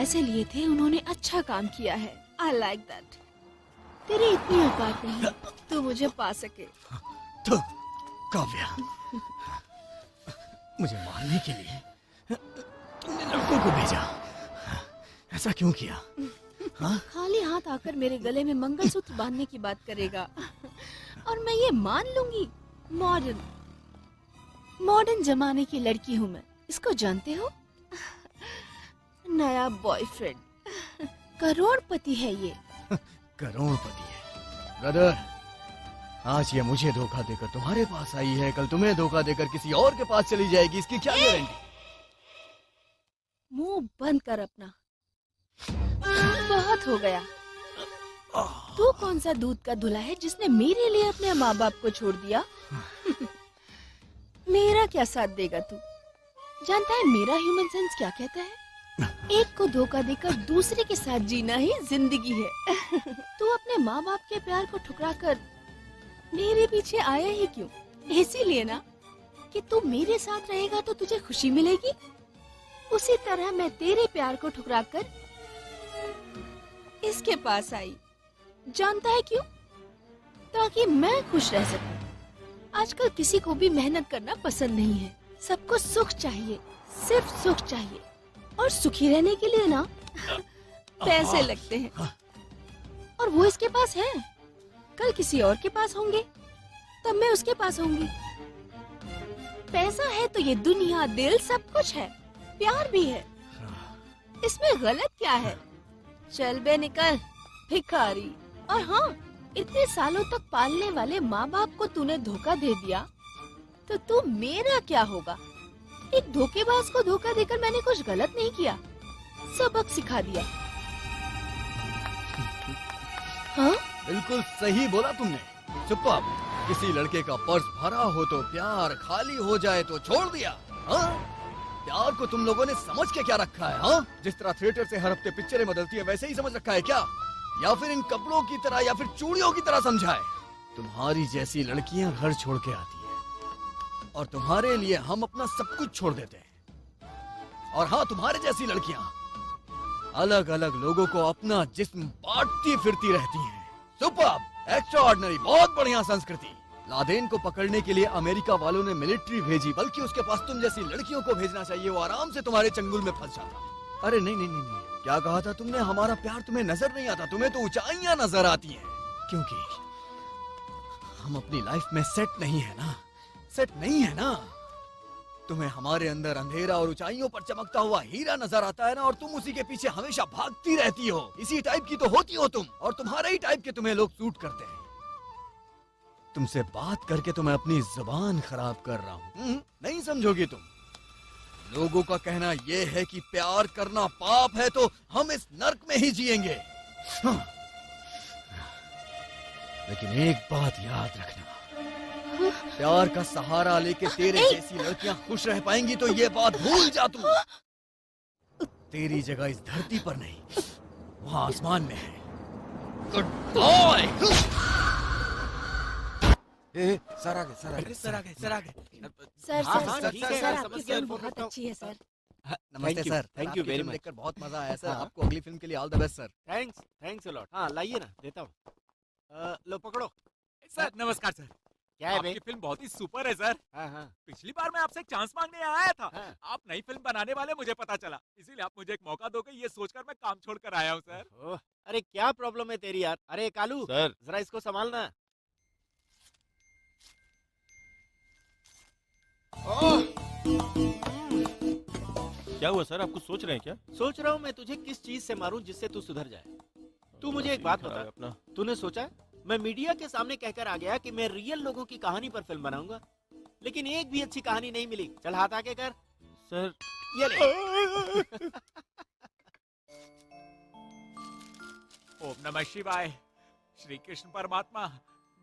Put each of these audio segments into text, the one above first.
पैसे लिए थे उन्होंने अच्छा काम किया है। I like that. तेरी इतनी औकात नहीं तू मुझे पा सके। तो काव्या, मुझे मारने के लिए तुमने लड़कों को भेजा, ऐसा क्यों किया? हाँ? खाली हाथ आकर मेरे गले में मंगलसूत्र बांधने की बात करेगा और मैं ये मान लूंगी? मॉडर्न जमाने की लड़की हूँ मैं, इसको जानते हो? नया बॉयफ्रेंड, करोड़पति है ये। करोड़पति है ब्रदर। आज ये मुझे धोखा देकर तुम्हारे पास आई है, कल तुम्हें धोखा देकर किसी और के पास चली जाएगी, इसकी क्या गारंटी? मुंह बंद कर अपना, बहुत हो गया। तू कौन सा दूध का धुला है जिसने मेरे लिए अपने माँ बाप को छोड़ दिया? मेरा क्या साथ देगा तू? जानता है मेरा ह्यूमन सेंस क्या कहता है? एक को धोखा देकर दूसरे के साथ जीना ही जिंदगी है। तू अपने माँ बाप के प्यार को ठुकरा कर मेरे पीछे आया ही क्यों? इसीलिए ना कि तू मेरे साथ रहेगा तो तुझे खुशी मिलेगी। उसी तरह मैं तेरे प्यार को ठुकरा कर इसके पास आई। जानता है क्यों? ताकि मैं खुश रह सकूं। आजकल किसी को भी मेहनत करना पसंद नहीं है, सबको सुख चाहिए, सिर्फ सुख चाहिए। और सुखी रहने के लिए ना पैसे लगते हैं, और वो इसके पास है। कल किसी और के पास होंगे, तब मैं उसके पास होंगी। पैसा है तो ये दुनिया, दिल, सब कुछ है, प्यार भी है। इसमें गलत क्या है? चल बे निकल भिखारी। और हाँ, इतने सालों तक पालने वाले माँ बाप को तूने धोखा दे दिया तो तू मेरा क्या होगा? एक धोखेबाज को धोखा देकर मैंने कुछ गलत नहीं किया, सबक सिखा दिया। हाँ? बिल्कुल सही बोला तुमने। चुप आप। किसी लड़के का पर्स भरा हो तो प्यार, खाली हो जाए तो छोड़ दिया। हाँ? प्यार को तुम लोगों ने समझ के क्या रखा है? हाँ? जिस तरह थिएटर से हर हफ्ते पिक्चरें बदलती है वैसे ही समझ रखा है क्या? या फिर इन कपड़ों की तरह, या फिर चूड़ियों की तरह समझा है? तुम्हारी जैसी लड़कियां घर छोड़ के आती है और तुम्हारे लिए हम अपना सब कुछ छोड़ देते हैं। और हाँ, तुम्हारे जैसी लड़कियां अलग अलग लोगों को अपना जिस्म बांटती फिरती रहती हैं। सुपर्ब, एक्स्ट्राऑर्डिनरी, बहुत बढ़िया संस्कृति। लादेन को पकड़ने के लिए अमेरिका वालों ने मिलिट्री भेजी, बल्कि उसके पास तुम जैसी लड़कियों को भेजना चाहिए, वो आराम से तुम्हारे चंगुल में फंस जाता। अरे नहीं नहीं नहीं नहीं, क्या कहा था तुमने? हमारा प्यार तुम्हें नजर नहीं आता, तुम्हें तो ऊंचाइयां नजर आती हैं। क्योंकि हम अपनी लाइफ में सेट नहीं है ना, सेट नहीं है ना। तुम्हें हमारे अंदर अंधेरा और ऊंचाइयों पर चमकता हुआ हीरा नजर आता है ना, और तुम उसी के पीछे हमेशा भागती रहती हो। इसी टाइप की तो होती हो तुम, और तुम्हारे ही टाइप के तुम्हें लोग सूट करते हैं। तुमसे बात करके तो मैं अपनी जुबान खराब कर रहा हूँ, नहीं समझोगी तुम? लोगों का कहना यह है कि प्यार करना पाप है, तो हम इस नर्क में ही जिएंगे। हाँ। लेकिन एक बात याद रखना, प्यार का सहारा लेके तेरे जैसी लड़कियां खुश रह पाएंगी तो ये बात भूल जा तू। तेरी जगह इस धरती पर नहीं, वहां आसमान में है। Good boy. सर आ गए, सर आ गए, सर आ गए, सर आ गए। सर हाँ, सर हाँ, सर, ठीक है, सर समझ आपकी गया, फिल्म फोन बहुत रखता हूँ। अच्छी है सर। नमस्ते sir, thank you very much. देखकर बहुत मजा आया सर। हाँ। आपको अगली फिल्म के लिए all the best sir. Thanks, thanks a lot. हाँ लाइए ना, देता हूँ। लो पकड़ो। सर नमस्कार सर। क्या है बे? आपकी फिल्म बहुत ही सुपर है सर। हाँ हाँ पिछली बार मैं आपसे एक चांस मांगने आया था। हाँ। आप नई फिल्म बनाने वाले मुझे पता चला, इसीलिए आप मुझे एक मौका दोगे ये सोचकर मैं काम छोड़कर आया हूँ सर। ओह, अरे क्या प्रॉब्लम है तेरी यार? अरे कालू सर। जरा इसको संभालना। क्या हुआ सर, आप कुछ सोच रहे हैं क्या? सोच रहा हूँ मैं तुझे किस चीज से मारूं जिससे तू सुधर जाए। तू मुझे एक बात बता, अपना तूने सोचा है मैं मीडिया के सामने कहकर आ गया कि मैं रियल लोगों की कहानी पर फिल्म बनाऊंगा, लेकिन एक भी अच्छी कहानी नहीं मिली। चल हाथ आके कर। सर ये ले। ओम नमः शिवाय। श्री कृष्ण परमात्मा,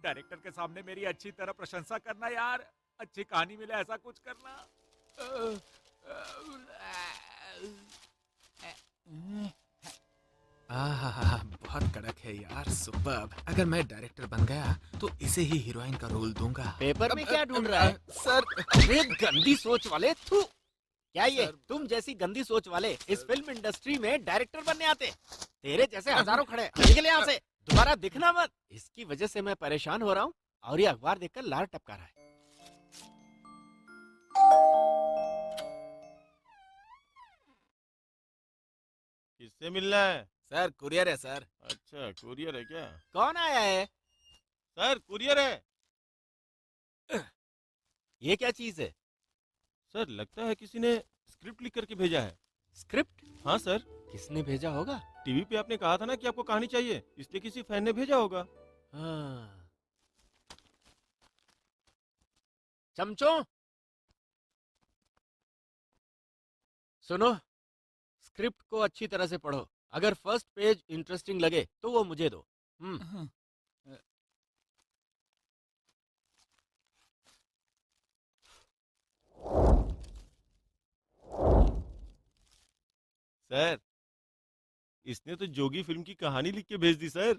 डायरेक्टर के सामने मेरी अच्छी तरह प्रशंसा करना यार, अच्छी कहानी मिले ऐसा कुछ करना। बहुत कड़क है यार, सुपर्ब। अगर मैं डायरेक्टर बन गया तो इसे ही हीरोइन का रोल दूंगा। पेपर में क्या ढूंढ रहा है? सर अरे गंदी सोच वाले, थू। क्या ये सर। तुम जैसी गंदी सोच वाले इस फिल्म इंडस्ट्री में डायरेक्टर बनने आते? तेरे जैसे हजारों खड़े हैं। निकल यहाँ से, दोबारा दिखना मत। इसकी वजह से मैं परेशान हो रहा हूँ और ये अखबार देखकर लार टपका रहा है। किससे मिलना है? सर कुरियर है सर। अच्छा, कुरियर है क्या? कौन आया है? सर कुरियर है। ये क्या चीज है? सर लगता है किसी ने स्क्रिप्ट लिख करके भेजा है। स्क्रिप्ट? हाँ सर, किसने भेजा होगा? टीवी पे आपने कहा था ना कि आपको कहानी चाहिए, इसलिए किसी फैन ने भेजा होगा। हाँ। चमचों, सुनो, स्क्रिप्ट को अच्छी तरह से पढ़ो। अगर फर्स्ट पेज इंटरेस्टिंग लगे तो वो मुझे दो। सर इसने तो जोगी फिल्म की कहानी लिख के भेज दी सर।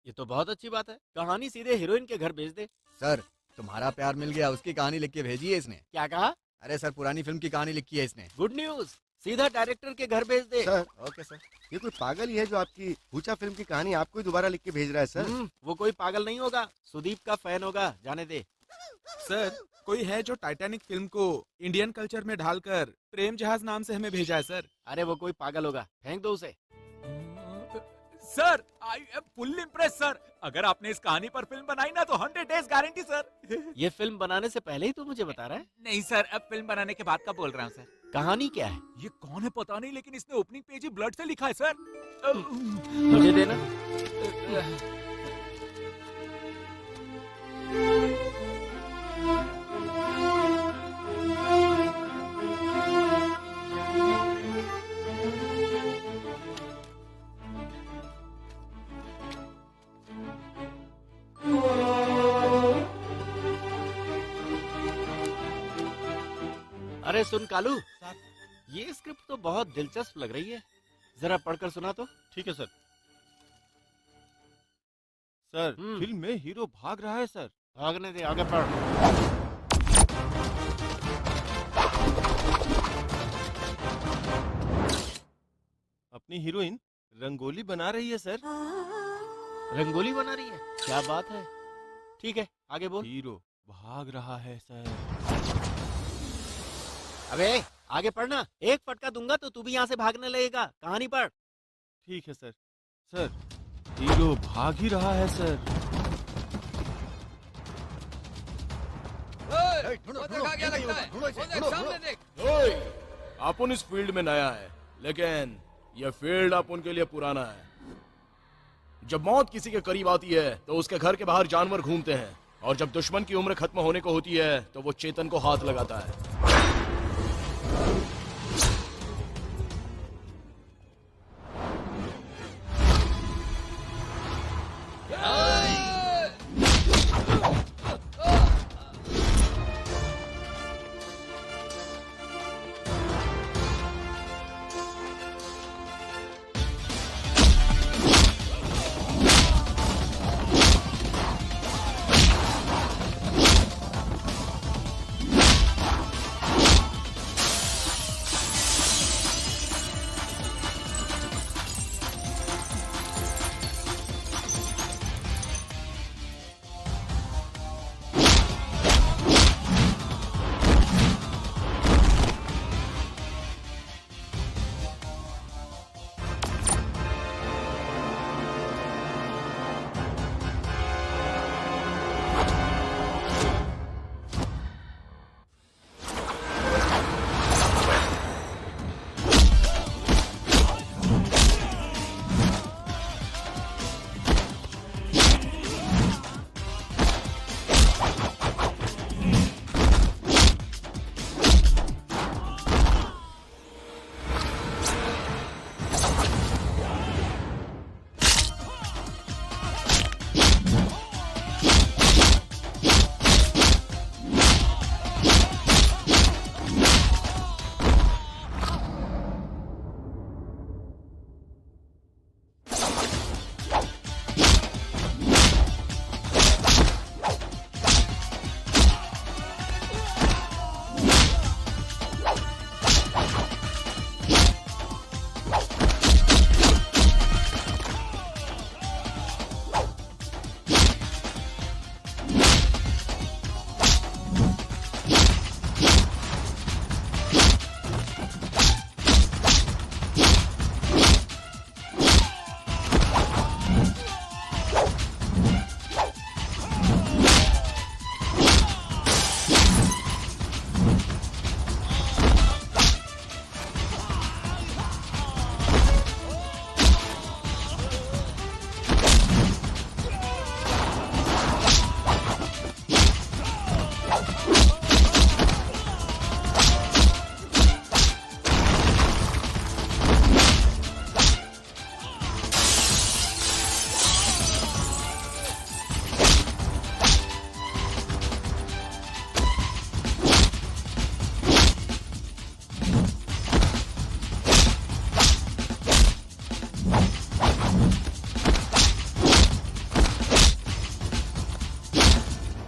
ये तो बहुत अच्छी बात है। कहानी सीधे हीरोइन के घर भेज दे। सर तुम्हारा प्यार मिल गया, उसकी कहानी लिख के भेजी है इसने। क्या कहा? अरे सर पुरानी फिल्म की कहानी लिखी है इसने। गुड न्यूज, सीधा डायरेक्टर के घर भेज दे। Sir, okay sir. ये कोई पागल ही है जो आपकी भूचा फिल्म की कहानी आपको ही दोबारा लिख के भेज रहा है सर। वो कोई पागल नहीं होगा, सुदीप का फैन होगा, जाने दे। सर कोई है जो टाइटैनिक फिल्म को इंडियन कल्चर में ढालकर प्रेम जहाज नाम से हमें भेजा है सर। अरे वो कोई पागल होगा, फेंक दो उसे। Sir I am full impress sir. अगर आपने इस कहानी पर फिल्म बनाई ना तो 100 डेज गारंटी सर। ये फिल्म बनाने से पहले ही तू मुझे बता रहा है? नहीं सर, अब फिल्म बनाने के बाद का बोल रहा हूँ सर। कहानी क्या है? ये कौन है पता नहीं, लेकिन इसने ओपनिंग पेज ही ब्लड से लिखा है सर। मुझे देना। अरे सुन कालू, ये स्क्रिप्ट तो बहुत दिलचस्प लग रही है, जरा पढ़कर सुना तो। ठीक है सर। सर फिल्म में हीरो भाग रहा है सर। भागने दे, आगे पढ़। अपनी हीरोइन रंगोली बना रही है सर। रंगोली बना रही है? क्या बात है। ठीक है, आगे बोल। हीरो भाग रहा है सर। अबे आगे पढ़ना, एक फटका दूंगा तो तू भी यहाँ से भागने लगेगा। कहानी पढ़। ठीक है सर। सर हीरो भाग ही रहा है सर। अपन इस फील्ड में नया है, लेकिन यह फील्ड अपन के लिए पुराना है। जब मौत किसी के करीब आती है तो उसके घर के बाहर जानवर घूमते हैं, और जब दुश्मन की उम्र खत्म होने को होती है तो वो चेतन को हाथ लगाता है।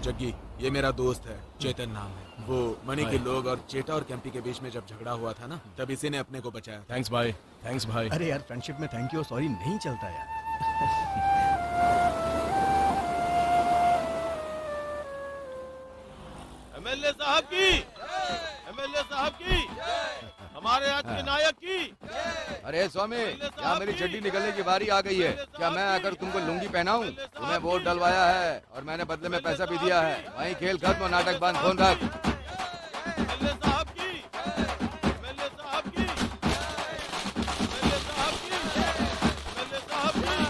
जग्गी, ये मेरा दोस्त है, चेतन नाम है। वो मणि के लोग और चेटा और कैंपी के बीच में जब झगड़ा हुआ था ना, तब इसी ने अपने को बचाया। थैंक्स भाई, थैंक्स भाई। अरे यार, फ्रेंडशिप में थैंक यू और सॉरी नहीं चलता यार। एमएलए साहब की, एमएलए साहब की, हमारे आज के नायक की। अरे स्वामी, क्या मेरी चड्डी निकलने की बारी आ गई है? क्या मैं अगर तुमको लुंगी पहनाऊं? तुम्हें वोट डलवाया है और मैंने बदले में पैसा भी दिया है। वहीं खेल खत्म, नाटक बंद, फोन रख। एमएलए साहब की, एमएलए साहब की, एमएलए साहब की, एमएलए साहब की।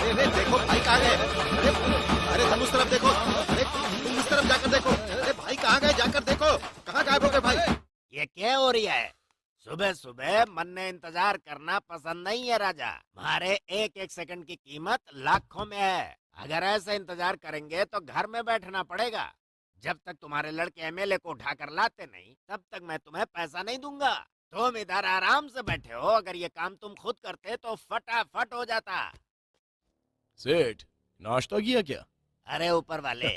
अरे देखो भाई कहाँ गए? अरे तुम उस तरफ देखो, अरे तुम उस तरफ जाकर देखो। अरे भाई कहाँ गए? जाकर देखो, कहाँ गायब हो गए भाई? ये क्या हो रही है? सुबह सुबह मन ने इंतजार करना पसंद नहीं है राजा। हमारे एक एक सेकंड की कीमत लाखों में है। अगर ऐसे इंतजार करेंगे तो घर में बैठना पड़ेगा। जब तक तुम्हारे लड़के एमएलए को उठा कर लाते नहीं, तब तक मैं तुम्हें पैसा नहीं दूंगा। तुम इधर आराम से बैठे हो, अगर ये काम तुम खुद करते तो फटाफट हो जाता। सेठ, नाश्ता किया क्या? अरे ऊपर वाले,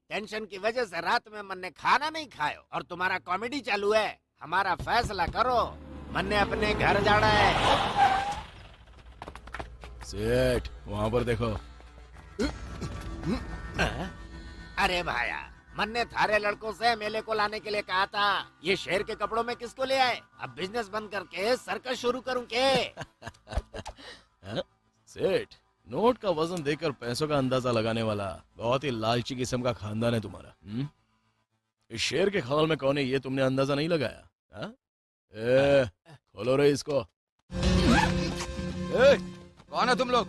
टेंशन की वजह से रात में मन ने खाना नहीं खायो और तुम्हारा कॉमेडी चालू है। हमारा फैसला करो, मन ने अपने घर जाना है। सेठ, वहाँ पर देखो। अरे भाया, मन ने थारे लड़कों से मेले को लाने के लिए कहा था। ये शेर के कपड़ों में किसको ले आए? अब बिजनेस बंद करके सर्कस शुरू करूं के? सेठ, नोट का वजन देखकर पैसों का अंदाजा लगाने वाला बहुत ही लालची किस्म का खानदान है तुम्हारा। इस शेर के ख्याल में कौन है ये तुमने अंदाजा नहीं लगाया? हाँ? खोलो रे इसको। कौन है तुम लोग?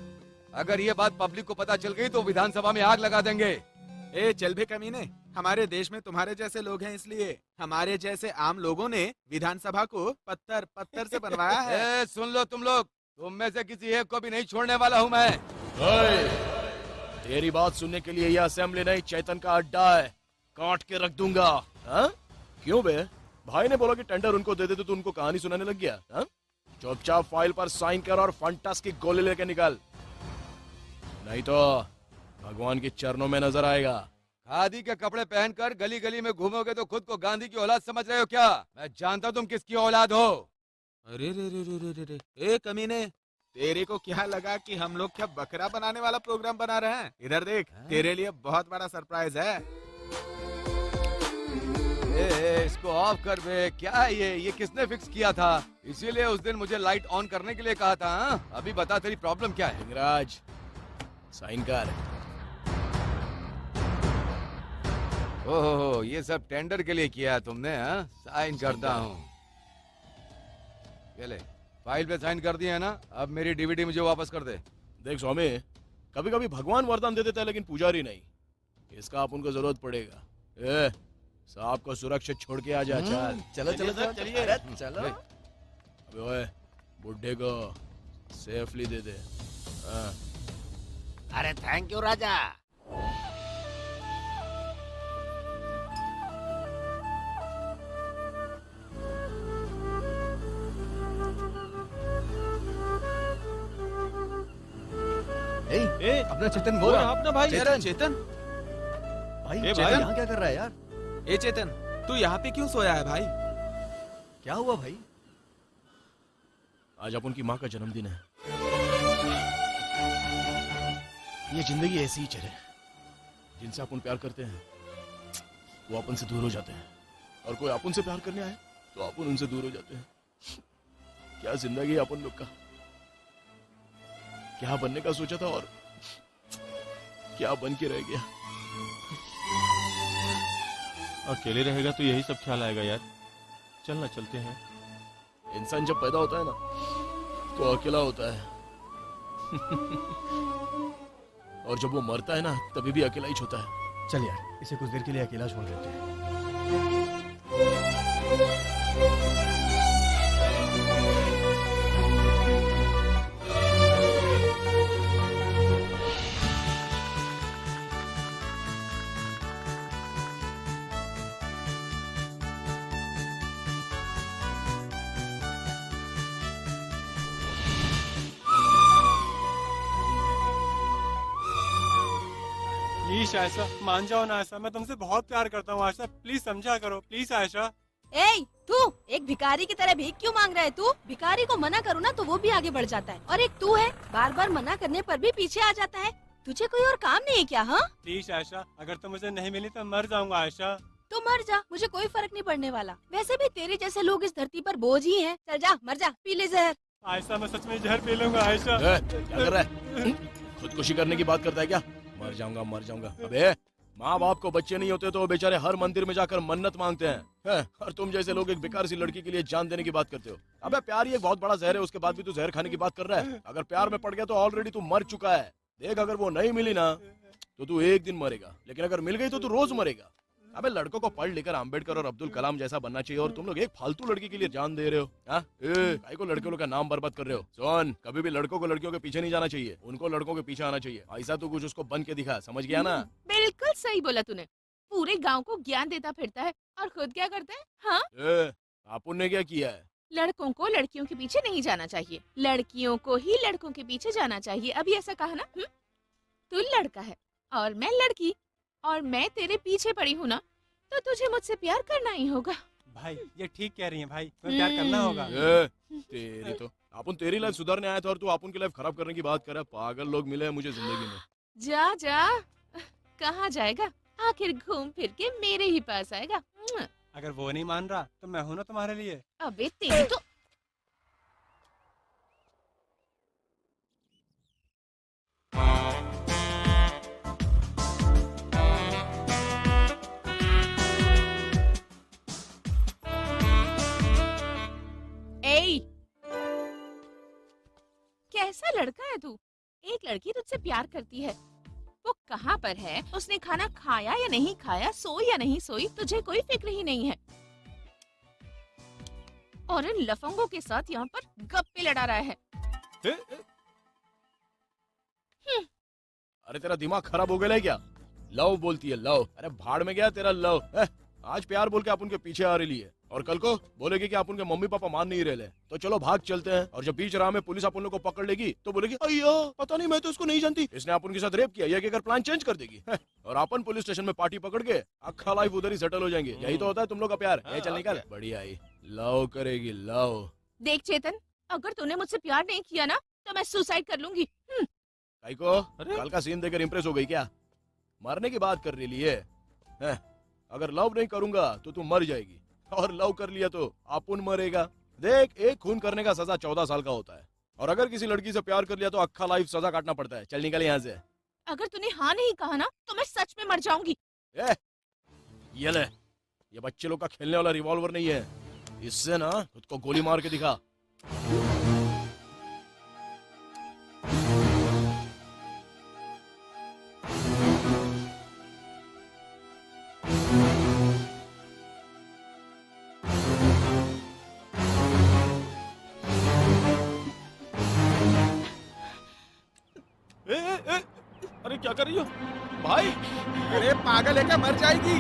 अगर ये बात पब्लिक को पता चल गई तो विधानसभा में आग लगा देंगे। ए चल बे कमीने, हमारे देश में तुम्हारे जैसे लोग हैं, इसलिए हमारे जैसे आम लोगों ने विधानसभा को पत्थर पत्थर से बनवाया है। सुन लो तुम लोग, तुम में से किसी एक को भी नहीं छोड़ने वाला हूँ मैं। तेरी बात सुनने के लिए यह असेंबली नहीं, चेतन का अड्डा है। काट के रख दूंगा। हाँ? क्यों बे? भाई ने बोला कि टेंडर उनको दे दे तो उनको कहानी सुनाने लग गया। हाँ? चुपचाप फाइल पर साइन कर और फंटास की गोली लेके निकल, नहीं तो भगवान के चरणों में नजर आएगा। खादी के कपड़े पहनकर गली गली में घूमोगे तो खुद को गांधी की औलाद समझ रहे हो क्या? मैं जानता हूँ तुम किसकी औलाद हो। अरे रे रे रे रे रे, ए कमीने, तेरे को क्या लगा कि हम लोग क्या बकरा बनाने वाला प्रोग्राम बना रहे हैं? इधर देख, तेरे लिए बहुत बड़ा सरप्राइज है। इसको ऑफ कर बे। क्या है ये किसने फिक्स किया था? इसीलिए उस दिन मुझे लाइट ऑन करने के लिए कहा था। हाँ? अभी बता तेरी प्रॉब्लम क्या है? लिंगराज, साइन कर। ओहो, ये सब टेंडर के लिए किया है तुमने? हाँ? साइन करता हूँ। चले, फाइल पे साइन कर दिया है ना? अब मेरी डीवीडी मुझे वापस कर दे। देख स्वामी, कभी कभी भगवान वरदान दे देता है लेकिन पुजारी नहीं। इसका आप उनको जरूरत पड़ेगा। साहब को सुरक्षित छोड़ के आ जा। चल चलो चलो सर, चलिए। चलो। अबे ओए, बुड्ढे को सेफली दे दे। हाँ। अरे थैंक यू राजा। अपना चेतन वो रहा अपना भाई। चेतन। चेतन, भाई, ए चेतन भाई। यहाँ क्या कर रहा है यार? ए चेतन, तू यहाँ पे क्यों सोया है भाई? क्या हुआ भाई? आज अपन की माँ का जन्मदिन है। ये जिंदगी ऐसी ही चले, जिनसे अपन प्यार करते हैं वो अपन से दूर हो जाते हैं, और कोई अपन से प्यार करने आए तो अपन उनसे दूर हो जाते हैं। क्या जिंदगी है अपन लोग का। क्या बनने का सोचा था और क्या बन के रह गया। अकेले रहेगा तो यही सब ख्याल आएगा यार। चलना, चलते हैं। इंसान जब पैदा होता है ना तो अकेला होता है और जब वो मरता है ना तभी भी अकेला ही होता है। चल यार, इसे कुछ देर के लिए अकेला छोड़ देते हैं। प्लीज आयशा मान जाओ ना आयशा, मैं तुमसे बहुत प्यार करता हूँ आयशा, प्लीज समझा करो प्लीज आयशा। ए तू एक भिखारी की तरह भीख क्यों मांग रहा है? तू भिखारी को मना करो ना तो वो भी आगे बढ़ जाता है, और एक तू है बार बार मना करने पर भी पीछे आ जाता है। तुझे कोई और काम नहीं है क्या? हाँ प्लीज आयशा, अगर तुम मुझे नहीं मिली तो मर जाऊंगा आयशा। तो मर जा, मुझे कोई फर्क नहीं पड़ने वाला। वैसे भी तेरे जैसे लोग इस धरती पर बोझ ही हैं। चल जा, मर जा, पी ले जहर। आयशा मैं सच में जहर पी लूंगा आयशा। क्या कर रहा है? खुदकुशी करने की बात करता है क्या? मर जाऊंगा मर जाऊंगा। अबे माँ बाप को बच्चे नहीं होते तो वो बेचारे हर मंदिर में जाकर मन्नत मांगते हैं, और तुम जैसे लोग एक बेकार सी लड़की के लिए जान देने की बात करते हो। अबे प्यार ही एक बहुत बड़ा जहर है, उसके बाद भी तू जहर खाने की बात कर रहा है। अगर प्यार में पड़ गया तो ऑलरेडी तू मर चुका है। देख अगर वो नहीं मिली ना तो तू एक दिन मरेगा, लेकिन अगर मिल गई तो तू रोज मरेगा। अबे लड़कों को पढ़ लिखकर अम्बेडकर और अब्दुल कलाम जैसा बनना चाहिए, और तुम लोग एक फालतू लड़की के लिए जान दे रहे हो। भाई को लड़के लोग का नाम बर्बाद कर रहे हो। सुन, कभी भी लड़कों को लड़कियों के पीछे नहीं जाना चाहिए, उनको लड़कों के पीछे आना चाहिए। ऐसा तू कुछ उसको बन के दिखा, समझ गया ना? बिल्कुल सही बोला तूने। पूरे गांव को ज्ञान देता फिरता है और खुद क्या करता है? हाँ आपन ने क्या किया है? लड़कों को लड़कियों के पीछे नहीं जाना चाहिए, लड़कियों को ही लड़कों के पीछे जाना चाहिए। अभी ऐसा कहा ना? तू लड़का है और मैं लड़की, और मैं तेरे पीछे पड़ी हूँ ना, तो तुझे मुझसे प्यार करना ही होगा। भाई ये ठीक कह रही है भाई, तुम्हें प्यार करना होगा। तेरी तो अपन तेरी लाइफ सुधारने आया था और तू अपन की लाइफ खराब करने की बात कर रहा है। पागल लोग मिले हैं मुझे जिंदगी में। जा जा, कहाँ जाएगा? आखिर घूम फिर के मेरे ही पास आएगा। अगर वो नहीं मान रहा तो मैं हूँ ना तुम्हारे लिए। अबे तेरी तो कैसा लड़का है तू? एक लड़की तुझसे प्यार करती है, वो कहाँ पर है, उसने खाना खाया या नहीं खाया, सोई या नहीं सोई, तुझे कोई फिक्र ही नहीं है। और इन लफंगों के साथ यहाँ पर गप्पे लड़ा रहा है। अरे तेरा दिमाग खराब हो गया है क्या? लव बोलती है लव? अरे भाड़ में गया तेरा लव। आज प्यार बोल के आप उनके पीछे आ रही है, और कल को बोलेगी कि आप उनके मम्मी पापा मान नहीं रहे। तो चलो भाग चलते हैं, और जब बीच राह में पुलिस आप उन लोग को पकड़ लेगी तो बोलेगी अय्या पता नहीं, मैं तो उसको नहीं जानती, इसने आप उनके साथ रेप किया। ये कहकर प्लान चेंज कर देगी, और अपन पुलिस स्टेशन में पार्टी पकड़ के अक्खा लाइफ उधर ही सेटल हो जाएंगे। यही तो होता है तुम लोग का प्यार। ये चल निकल। बढ़िया आई लव करेगी लव। देख चेतन, अगर तूने मुझसे प्यार नहीं किया ना तो मैं सुसाइड कर लूंगी। को कल का सीन देकर इम्प्रेस हो गई क्या? मरने की बात कर रही है? अगर लव नहीं करूंगा तो तू मर जाएगी, और लव कर लिया तो अपन मरेगा। देख, एक खून करने का सजा 14 साल का होता है, और अगर किसी लड़की से प्यार कर लिया तो अक्खा लाइफ सजा काटना पड़ता है। चल निकल यहाँ से। अगर तूने हाँ नहीं कहा ना तो मैं सच में मर जाऊंगी। ये ले, ये बच्चे लोग का खेलने वाला रिवॉल्वर नहीं है, इससे ना खुद को गोली मार के दिखा। अरे क्या कर रही हो भाई? अरे पागल है क्या? मर जाएगी।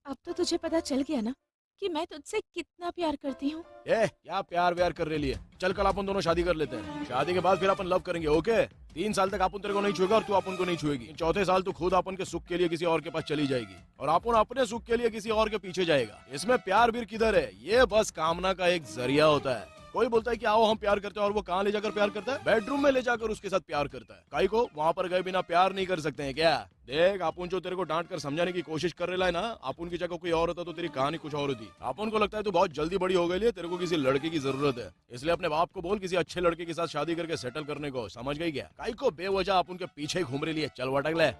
अब तो तुझे पता चल गया ना कि मैं तुझसे कितना प्यार करती हूँ। क्या प्यार व्यार कर रही है? चल कल अपन दोनों शादी कर लेते हैं, शादी के बाद फिर अपन लव करेंगे। ओके? 3 साल तक अपन तेरे को नहीं छुएगा और तू अपन को नहीं छुएगी। चौथे साल तू खुद अपन के सुख के लिए किसी और के पास चली जाएगी, और अपन अपने सुख के लिए किसी और के पीछे जाएगा। इसमें प्यार भी किधर है? ये बस कामना का एक जरिया होता है। कोई बोलता है कि आओ हम प्यार करते हैं, और वो कहाँ ले जाकर प्यार करता है? बेडरूम में ले जाकर उसके साथ प्यार करता है। काई को वहाँ पर गए बिना प्यार नहीं कर सकते हैं क्या? देख, अपन जो तेरे को डांट कर समझाने की कोशिश कर रहा है ना, अपन की जगह कोई और होता तो तेरी कहानी कुछ और होती। अपन को लगता है तू बहुत जल्दी बड़ी हो गई है, तेरे को किसी लड़के की जरूरत है, इसलिए अपने बाप को बोल किसी अच्छे लड़के के साथ शादी करके सेटल करने को। समझ गई क्या? काई को बेवजह अपन के पीछे घूम रही है। चल वटक ले।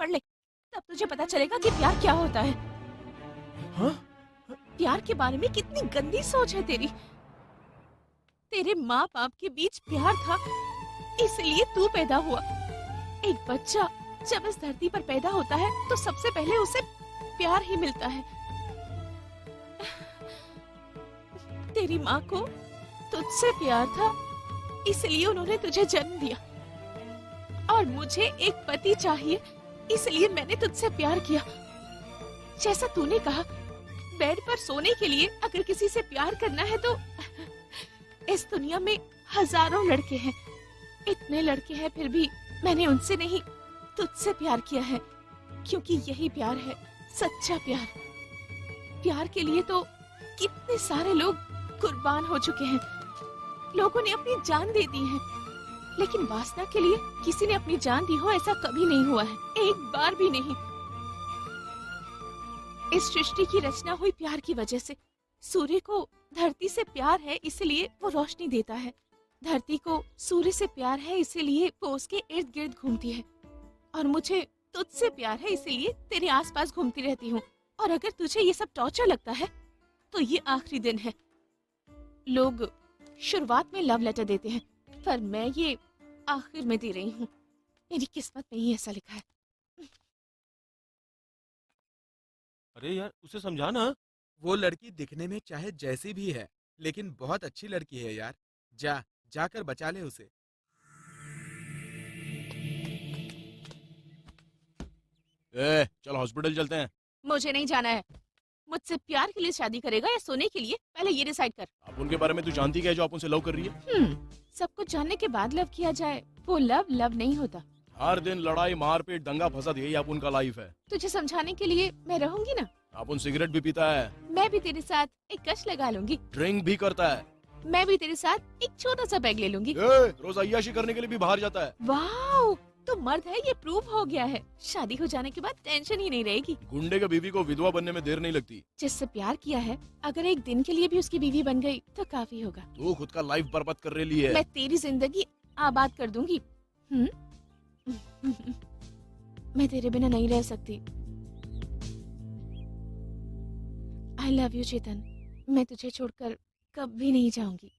पढ़ ले, तब तुझे पता चलेगा कि प्यार क्या होता है। हाँ? प्यार के बारे में कितनी गंदी सोच है तेरी। तेरे माँ बाप के बीच प्यार था, इसलिए तू पैदा हुआ। एक बच्चा जब इस धरती पर पैदा होता है तो सबसे पहले उसे प्यार ही मिलता है। तेरी माँ को तुझसे प्यार था, इसलिए उन्होंने तुझे जन्म दिया। और मुझे एक पति चाहिए, इसलिए मैंने तुझसे प्यार किया। जैसा तूने कहा, बेड पर सोने के लिए अगर किसी से प्यार करना है तो इस दुनिया में हजारों लड़के हैं, इतने लड़के हैं, फिर भी मैंने उनसे नहीं तुझसे प्यार किया है, क्योंकि यही प्यार है, सच्चा प्यार। प्यार के लिए तो कितने सारे लोग कुर्बान हो चुके हैं, लोगों ने अपनी जान दे दी है, लेकिन वासना के लिए किसी ने अपनी जान दी हो ऐसा कभी नहीं हुआ है, एक बार भी नहीं। इस सृष्टि की रचना हुई प्यार की वजह से। सूर्य को धरती से प्यार है, इसलिए वो रोशनी देता है। धरती को सूर्य से प्यार है, इसीलिए वो उसके इर्द गिर्द घूमती है। और मुझे तुझसे प्यार है, इसीलिए तेरे आसपास घूमती रहती हूँ। और अगर तुझे ये सब टॉर्चर लगता है तो ये आखिरी दिन है। लोग शुरुआत में लव लेटर देते हैं, पर मैं ये आखिर में दे रही हूँ। मेरी किस्मत में ही ऐसा लिखा है। अरे यार उसे समझा ना। वो लड़की दिखने में चाहे जैसी भी है, लेकिन बहुत अच्छी लड़की है यार। जाकर बचा ले उसे। चल हॉस्पिटल चलते हैं। मुझे नहीं जाना है। मुझसे प्यार के लिए शादी करेगा या सोने के लिए, पहले ये डिसाइड कर। अब उनके बारे में तू जानती क्या है जो आप उनसे लव कर रही है? सब कुछ जानने के बाद लव किया जाए, वो लव नहीं होता। हर दिन लड़ाई मारपीट दंगा फसाद यही आप उनका लाइफ है। तुझे समझाने के लिए मैं रहूंगी ना। आप उन सिगरेट भी पीता है, मैं भी तेरे साथ एक कश लगा लूंगी। ड्रिंक भी करता है, मैं भी तेरे साथ एक छोटा सा बैग ले लूंगी। रोज अय्याशी करने के लिए भी बाहर जाता है। वाह, तो मर्द है, ये प्रूव हो गया है। शादी हो जाने के बाद टेंशन ही नहीं रहेगी। गुंडे के बीवी को विधवा बनने में देर नहीं लगती। जिससे प्यार किया है, अगर एक दिन के लिए भी उसकी बीवी बन गई तो काफी होगा। तू खुद का लाइफ बर्बाद कर रही है। मैं तेरी जिंदगी आबाद कर दूंगी। मैं तेरे बिना नहीं रह सकती। आई लव यू चेतन, मैं तुझे छोड़कर कभी नहीं जाऊंगी।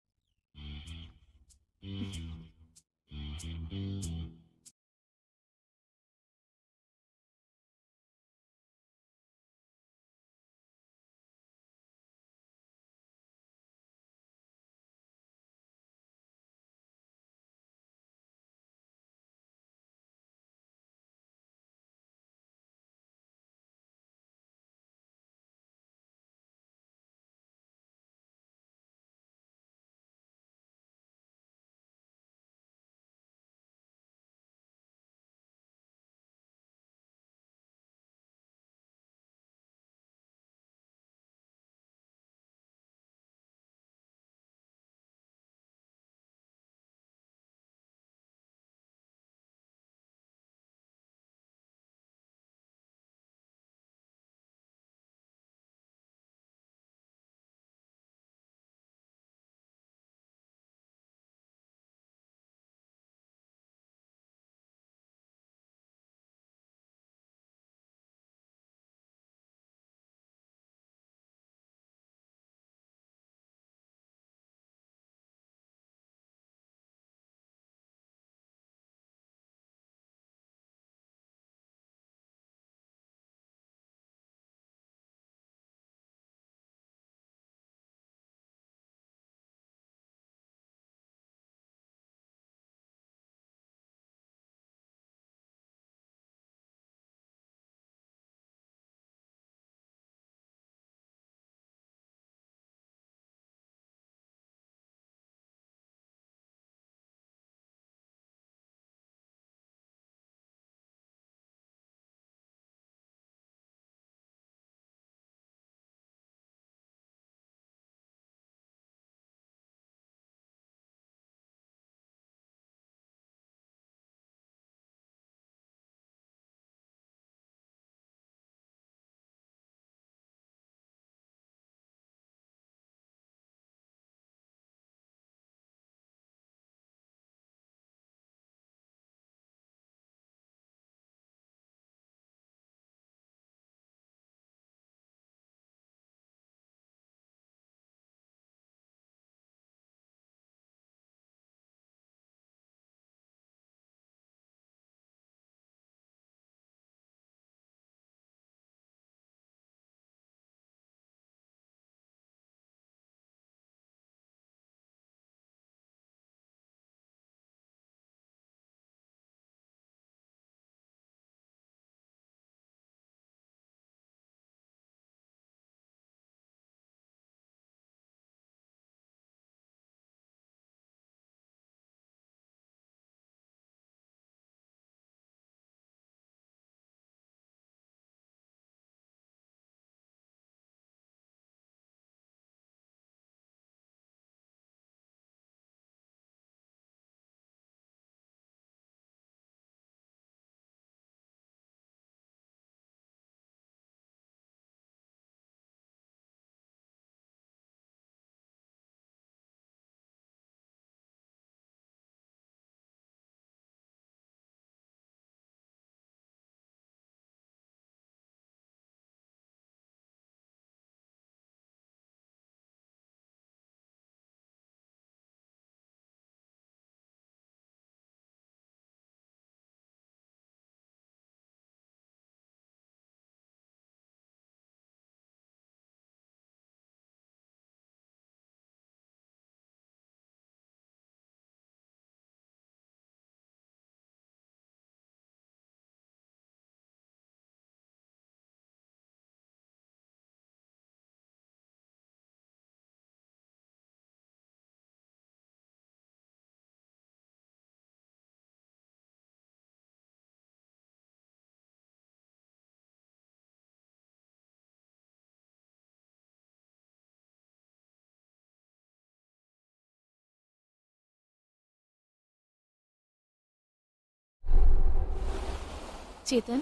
चेतन,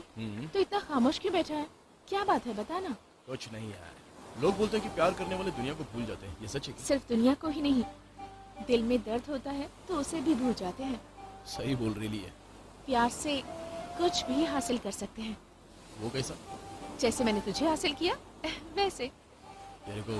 तो इतना खामोश क्यों बैठा है? क्या बात है, बता ना। कुछ नहीं यार, लोग बोलते हैं कि प्यार करने वाले दुनिया को भूल जाते हैं, ये सच है क्या? सिर्फ दुनिया को ही नहीं, दिल में दर्द होता है तो उसे भी भूल जाते हैं। सही बोल रही है। प्यार से कुछ भी हासिल कर सकते हैं। वो कैसा? जैसे मैंने तुझे हासिल किया वैसे। तेरे को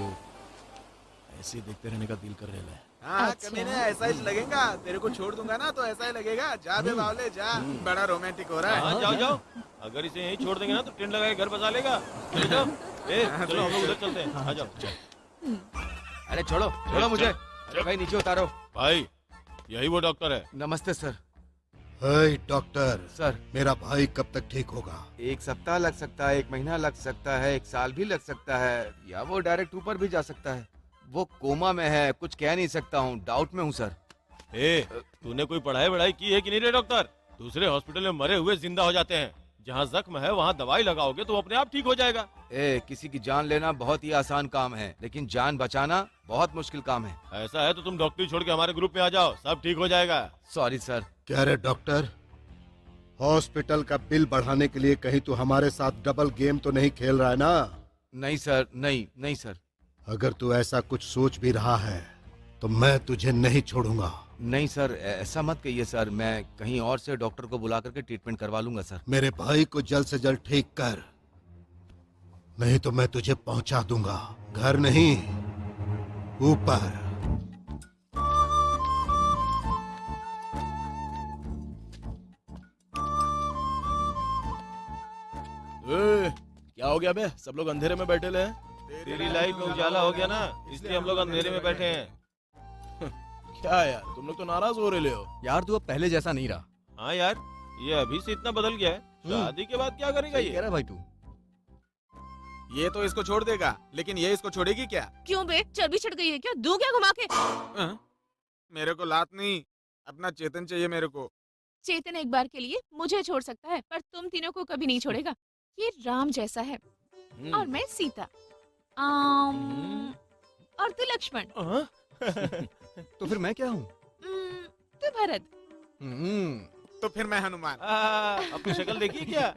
ऐसे ही देखते रहने का दिल कर रहा है। हाँ अच्छा। कमीने, ऐसा ही लगेगा। तेरे को छोड़ दूंगा ना तो ऐसा ही लगेगा। जा बे बावले जा, बड़ा रोमांटिक हो रहा है। हाँ जाओ जाओ, अगर इसे यहीं छोड़ देंगे ना तो टेंट लगा के घर बसा लेगा। चलो जाओ, चलो हम लोग उधर चलते हैं। आ जाओ। अरे छोड़ो छोड़ो मुझे। अरे भाई नीचे उतारो। भाई यही वो डॉक्टर है। नमस्ते सर। हे डॉक्टर, सर मेरा भाई कब तक ठीक होगा? 1 सप्ताह लग सकता है, 1 महीना लग सकता है, 1 साल भी लग सकता है, या वो डायरेक्ट ऊपर भी जा सकता है। वो कोमा में है, कुछ कह नहीं सकता हूँ, डाउट में हूँ सर। ए, तूने कोई पढ़ाई की है कि नहीं रे डॉक्टर? दूसरे हॉस्पिटल में मरे हुए जिंदा हो जाते हैं। जहाँ जख्म है वहाँ दवाई लगाओगे तो वो अपने आप ठीक हो जाएगा। किसी की जान लेना बहुत ही आसान काम है, लेकिन जान बचाना बहुत मुश्किल काम है। ऐसा है तो तुम डॉक्टरी छोड़ के हमारे ग्रुप में आ जाओ, सब ठीक हो जाएगा। Sorry sir. कह रहे डॉक्टर, हॉस्पिटल का बिल बढ़ाने के लिए कहीं तू हमारे साथ डबल गेम तो नहीं खेल रहा है ना? नहीं सर, नहीं सर। अगर तू ऐसा कुछ सोच भी रहा है तो मैं तुझे नहीं छोड़ूंगा। नहीं सर, ऐसा मत कहिए सर, मैं कहीं और से डॉक्टर को बुला करके ट्रीटमेंट करवा लूंगा सर। मेरे भाई को जल्द से जल्द ठीक कर, नहीं तो मैं तुझे पहुंचा दूंगा। घर नहीं, ऊपर। क्या हो गया बे? सब लोग अंधेरे में बैठे ले हैं। तेरी लाइफ में उजाला हो गया ना, इसलिए हम लोग अंधेरे में बैठे हैं। क्या यार, तुम लोग तो नाराज हो रहे हो। यार तू अब पहले जैसा नहीं रहा। हाँ यार, ये अभी से इतना बदल गया है, शादी के बाद क्या करेगा सही कह ये? रहा है भाई तू। ये तो इसको छोड़ देगा, लेकिन ये इसको छोड़ेगी क्या? क्यों बे, चर्बी चढ़ गई है क्या? दूं क्या घुमा के? मेरे को लात नहीं, अपना चेतन चाहिए मेरे को। चेतन एक बार के लिए मुझे छोड़ सकता है, पर तुम तीनों को कभी नहीं छोड़ेगा। ये राम जैसा है और मैं सीता। और तू लक्ष्मण। तो फिर मैं क्या हूँ? तू भरत। तो फिर मैं हनुमान। अपनी शक्ल देखी क्या?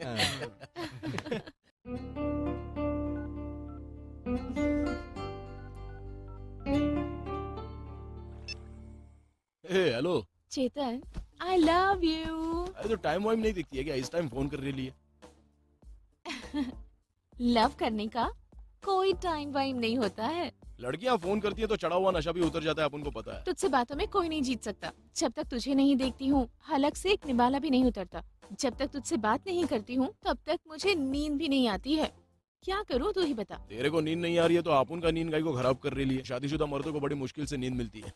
Hello Chetan, I love you. अरे तो टाइम वाइम नहीं दिखती है क्या? इस टाइम फोन कर रही है। लव करने का कोई टाइम वाइम नहीं होता है। लड़कियां फोन करती है तो चढ़ा हुआ नशा भी उतर जाता है, अपन को पता है। तुझसे बातों में कोई नहीं जीत सकता। जब तक तुझे नहीं देखती हूँ, हलक से एक निवाला भी नहीं उतरता। जब तक तुझसे बात नहीं करती हूँ, तब तक मुझे नींद भी नहीं आती है। क्या करूँ तू ही बता। तेरे को नींद नहीं आ रही है तो अपन का नींद गाय को खराब कर रही है। शादीशुदा मर्दों को बड़ी मुश्किल से नींद मिलती है।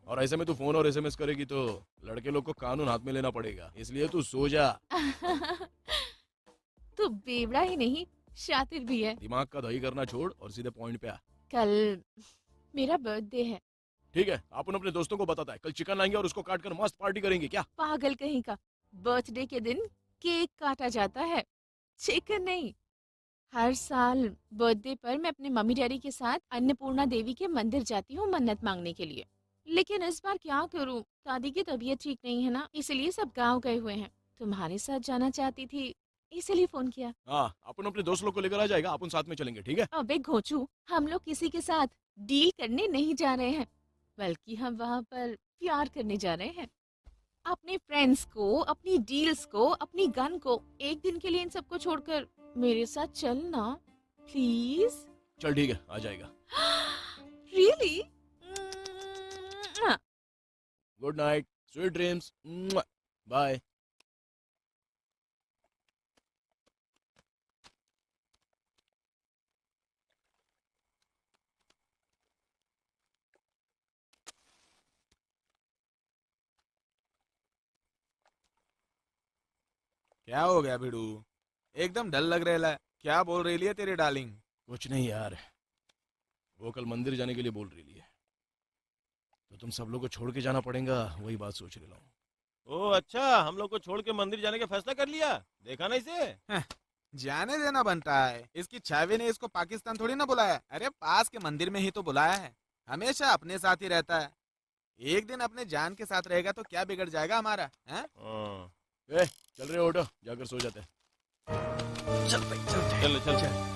और ऐसे में तू फोन और एसएमएस करेगी तो लड़के लोग को कानून हाथ में लेना पड़ेगा, इसलिए तू सो जा। तू बेवड़ा ही नहीं, शातिर भी है। दिमाग का दही करना छोड़ और सीधे पॉइंट पे आ। कल मेरा बर्थडे है। ठीक है, अपन अपने दोस्तों को बताता है, कल चिकन लाएंगे और उसको काट कर मस्त पार्टी करेंगे। क्या पागल कहीं का, बर्थडे के दिन केक काटा जाता है, चिकन नहीं। हर साल बर्थडे पर मैं अपने मम्मी डैडी के साथ अन्नपूर्णा देवी के मंदिर जाती हूँ मन्नत मांगने के लिए। लेकिन इस बार क्या करूँ, दादी की तबीयत ठीक नहीं है ना, इसलिए सब गाँव गए हुए हैं। तुम्हारे साथ जाना चाहती थी, इसलिए फोन किया। हाँ, अपन अपने दोस्त लोग को लेकर आ जाएगा, अपन साथ में चलेंगे। ठीक है? अबे घोचू, हम लोग किसी के साथ डील करने नहीं जा रहे हैं, बल्कि हम वहाँ पर प्यार करने जा रहे हैं। अपने फ्रेंड्स को, अपनी डील्स को, अपनी गन को, एक दिन के लिए इन सबको छोड़कर मेरे साथ चलना प्लीज। चल ठीक है, आ जाएगा। Really? Good night, sweet dreams, bye. क्या हो गया भिड़ू, एकदम डल लग रहा है। क्या बोल रही है तेरी डार्लिंग? कुछ नहीं यार, वो कल मंदिर जाने के लिए बोल रही है, तो तुम सब लोग को छोड़ के जाना पड़ेगा, वही बात सोच रहा हूँ। ओ अच्छा, हम लोग को छोड़ के मंदिर जाने का फैसला कर लिया। देखा ना इसे? जाने देना बनता है। इसकी छावे ने इसको पाकिस्तान थोड़ी ना बुलाया। अरे पास के मंदिर में ही तो बुलाया है। हमेशा अपने साथ ही रहता है। एक दिन अपने जान के साथ रहेगा तो क्या बिगड़ जाएगा हमारा? हैं? चल रहे ऑटो, जाकर सो जाते हैं। चल भाई चल चल चल चल।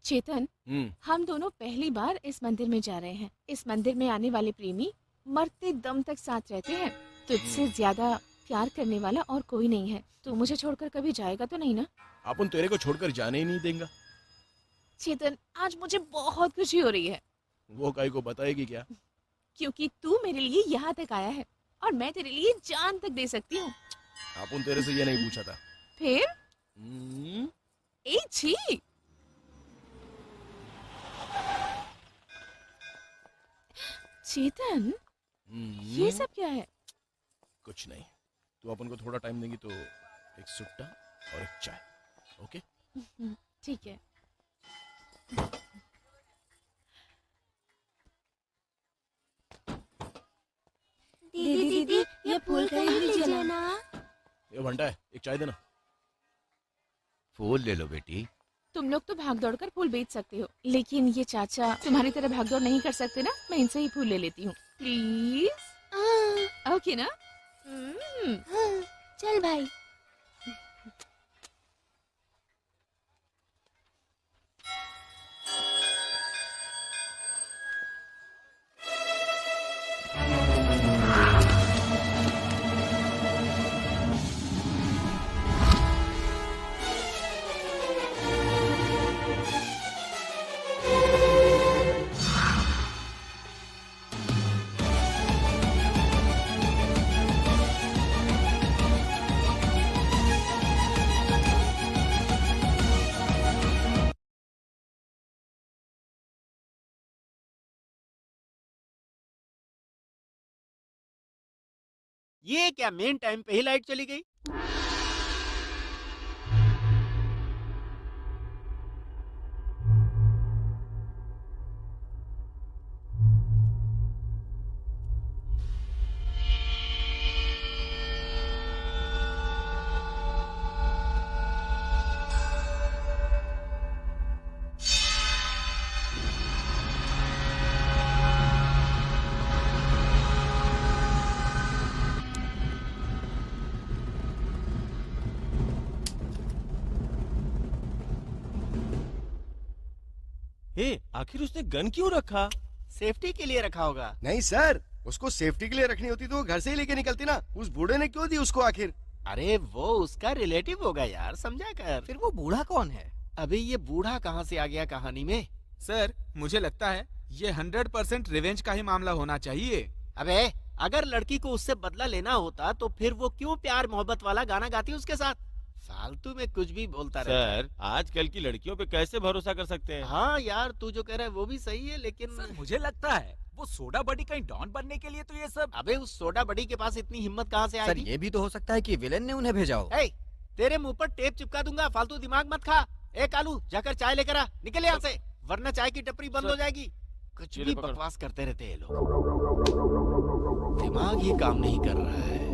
चेतन, हम दोनों पहली बार इस मंदिर में जा रहे हैं। इस मंदिर में आने वाले प्रेमी मरते दम तक साथ रहते हैं। तुझसे ज्यादा प्यार करने वाला और कोई नहीं है। तू मुझे छोड़कर कभी जाएगा तो नहीं ना? अपन तेरे को छोड़कर जाने ही नहीं देंगे। चेतन, आज मुझे बहुत खुशी हो रही है वो काई को बताएगी क्या? क्योंकि तू मेरे लिए यहाँ तक आया है और मैं तेरे लिए जान तक दे सकती हूँ। अपन तेरे से ये नहीं पूछा था। फिर हम्म, ए छी, चेतन ये सब क्या है? कुछ नहीं। तू अपन को थोड़ा टाइम देंगी तो एक सुट्टा और एक चाय, ओके? ठीक है। दीदी दीदी ये फूल खरीद लीजिए ना। ये घंटा है, एक चाय देना। फूल ले लो बेटी। तुम लोग तो भाग दौड़ कर फूल बेच सकते हो, लेकिन ये चाचा तुम्हारी तरह भाग दौड़ नहीं कर सकते ना। मैं इनसे ही फूल ले लेती हूँ प्लीज। ओके ना? चल भाई। ये क्या मेन टाइम पे ही लाइट चली गई? आखिर उसने गन क्यों रखा? सेफ्टी के लिए रखा होगा। नहीं सर, उसको सेफ्टी के लिए रखनी होती तो वो घर से ही लेके निकलती ना। उस बूढ़े ने क्यों दी उसको आखिर? अरे वो उसका रिलेटिव होगा यार, समझा कर। फिर वो बूढ़ा कौन है? अभी ये बूढ़ा कहाँ से आ गया कहानी में? सर मुझे लगता है ये 100% रिवेंज का ही मामला होना चाहिए। अबे अगर लड़की को उससे बदला लेना होता तो फिर वो क्यों प्यार मोहब्बत वाला गाना गाती उसके साथ? फालतू में कुछ भी बोलता रहता है। सर आजकल की लड़कियों पे कैसे भरोसा कर सकते हैं? हाँ यार, तू जो कह रहा है वो भी सही है, लेकिन सर मुझे लगता है वो सोडा बडी कहीं डॉन बनने के लिए तो ये सब। अबे उस सोडा बडी के पास इतनी हिम्मत कहाँ से सर आई? ये भी तो हो सकता है कि विलेन ने उन्हें भेजा हो। तेरे मुंह पर टेप चिपका दूंगा, फालतू दिमाग मत खा। ए कालू, जाकर चाय लेकर आ, निकल यहाँ से, वरना चाय की टपरी बंद हो जाएगी। कुछ भी बकवास करते रहते हैं लोग, दिमाग ही काम नहीं कर रहा है।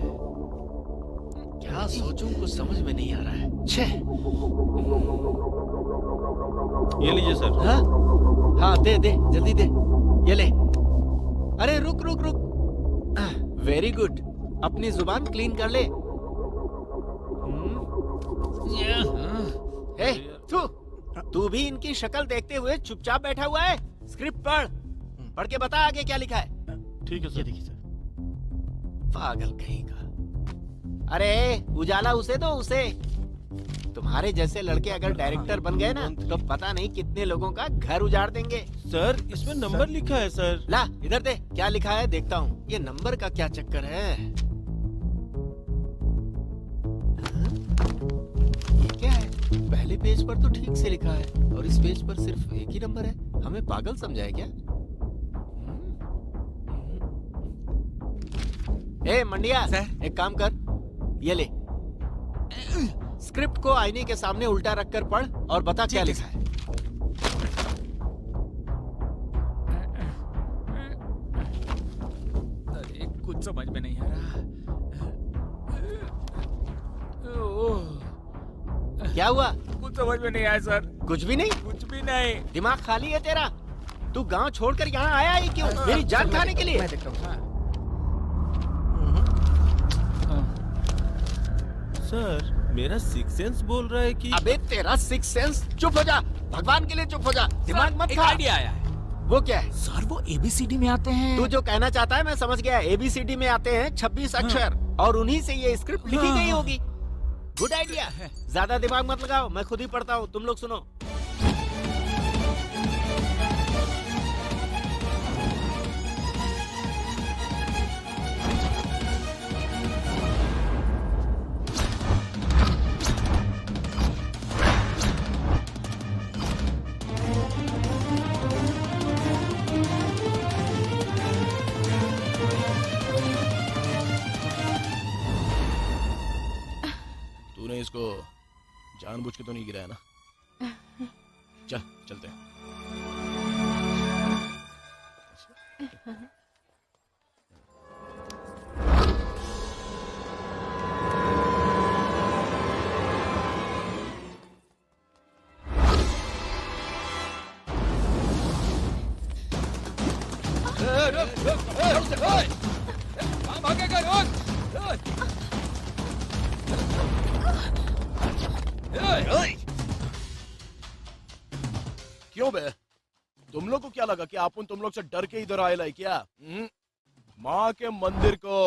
क्या सोचूं कुछ समझ में नहीं आ रहा है। छे। ये लीजिए सर। हाँ हाँ, दे दे जल्दी दे, ये ले। अरे रुक रुक रुक, वेरी गुड, अपनी जुबान क्लीन कर ले। तू भी इनकी शक्ल देखते हुए चुपचाप बैठा हुआ है। स्क्रिप्ट पढ़ के बता आगे क्या लिखा है। ठीक है सर। देखिए सर। पागल कहीं का। अरे उजाला उसे दो, उसे। तुम्हारे जैसे लड़के अगर डायरेक्टर बन गए ना तो पता नहीं कितने लोगों का घर उजाड़ देंगे। सर इसमें नंबर लिखा है सर। ला इधर दे, क्या लिखा है देखता हूँ। ये नंबर का क्या चक्कर है? ये क्या है? पहले पेज पर तो ठीक से लिखा है और इस पेज पर सिर्फ एक ही नंबर है। हमें पागल समझा है क्या? ए मंडिया, एक काम कर, ये ले, स्क्रिप्ट को आईने के सामने उल्टा रखकर पढ़ और बता क्या लिखा है। अरे कुछ समझ में नहीं आ रहा। क्या हुआ? कुछ समझ में नहीं आया सर। कुछ भी नहीं? कुछ भी नहीं। दिमाग खाली है तेरा? तू गांव छोड़कर यहाँ आया ही क्यों? मेरी जान खाने के लिए? मैं देखता हूँ। सर मेरा सिक्स सेंस बोल रहा है कि। अबे तेरा सिक्स सेंस, चुप हो जा, भगवान के लिए चुप हो जा, दिमाग मत खा। आइडिया आया है। वो क्या है? सर वो ABCD में आते हैं। तू जो कहना चाहता है मैं समझ गया। ABCD में आते हैं 26 अक्षर और उन्हीं से ये स्क्रिप्ट लिखी गई होगी। Good idea. ज्यादा दिमाग मत लगाओ, मैं खुद ही पढ़ता हूँ, तुम लोग सुनो। उसको जानबूझ के तो नहीं गिराया ना? चलते हैं। क्यों बे? तुम लोग को क्या लगा कि आप तुम लोग से डर के इधर आए लाई क्या? माँ के मंदिर को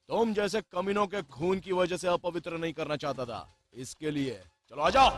तुम जैसे कमीनों के खून की वजह से अपवित्र नहीं करना चाहता था, इसके लिए। चलो आ जाओ।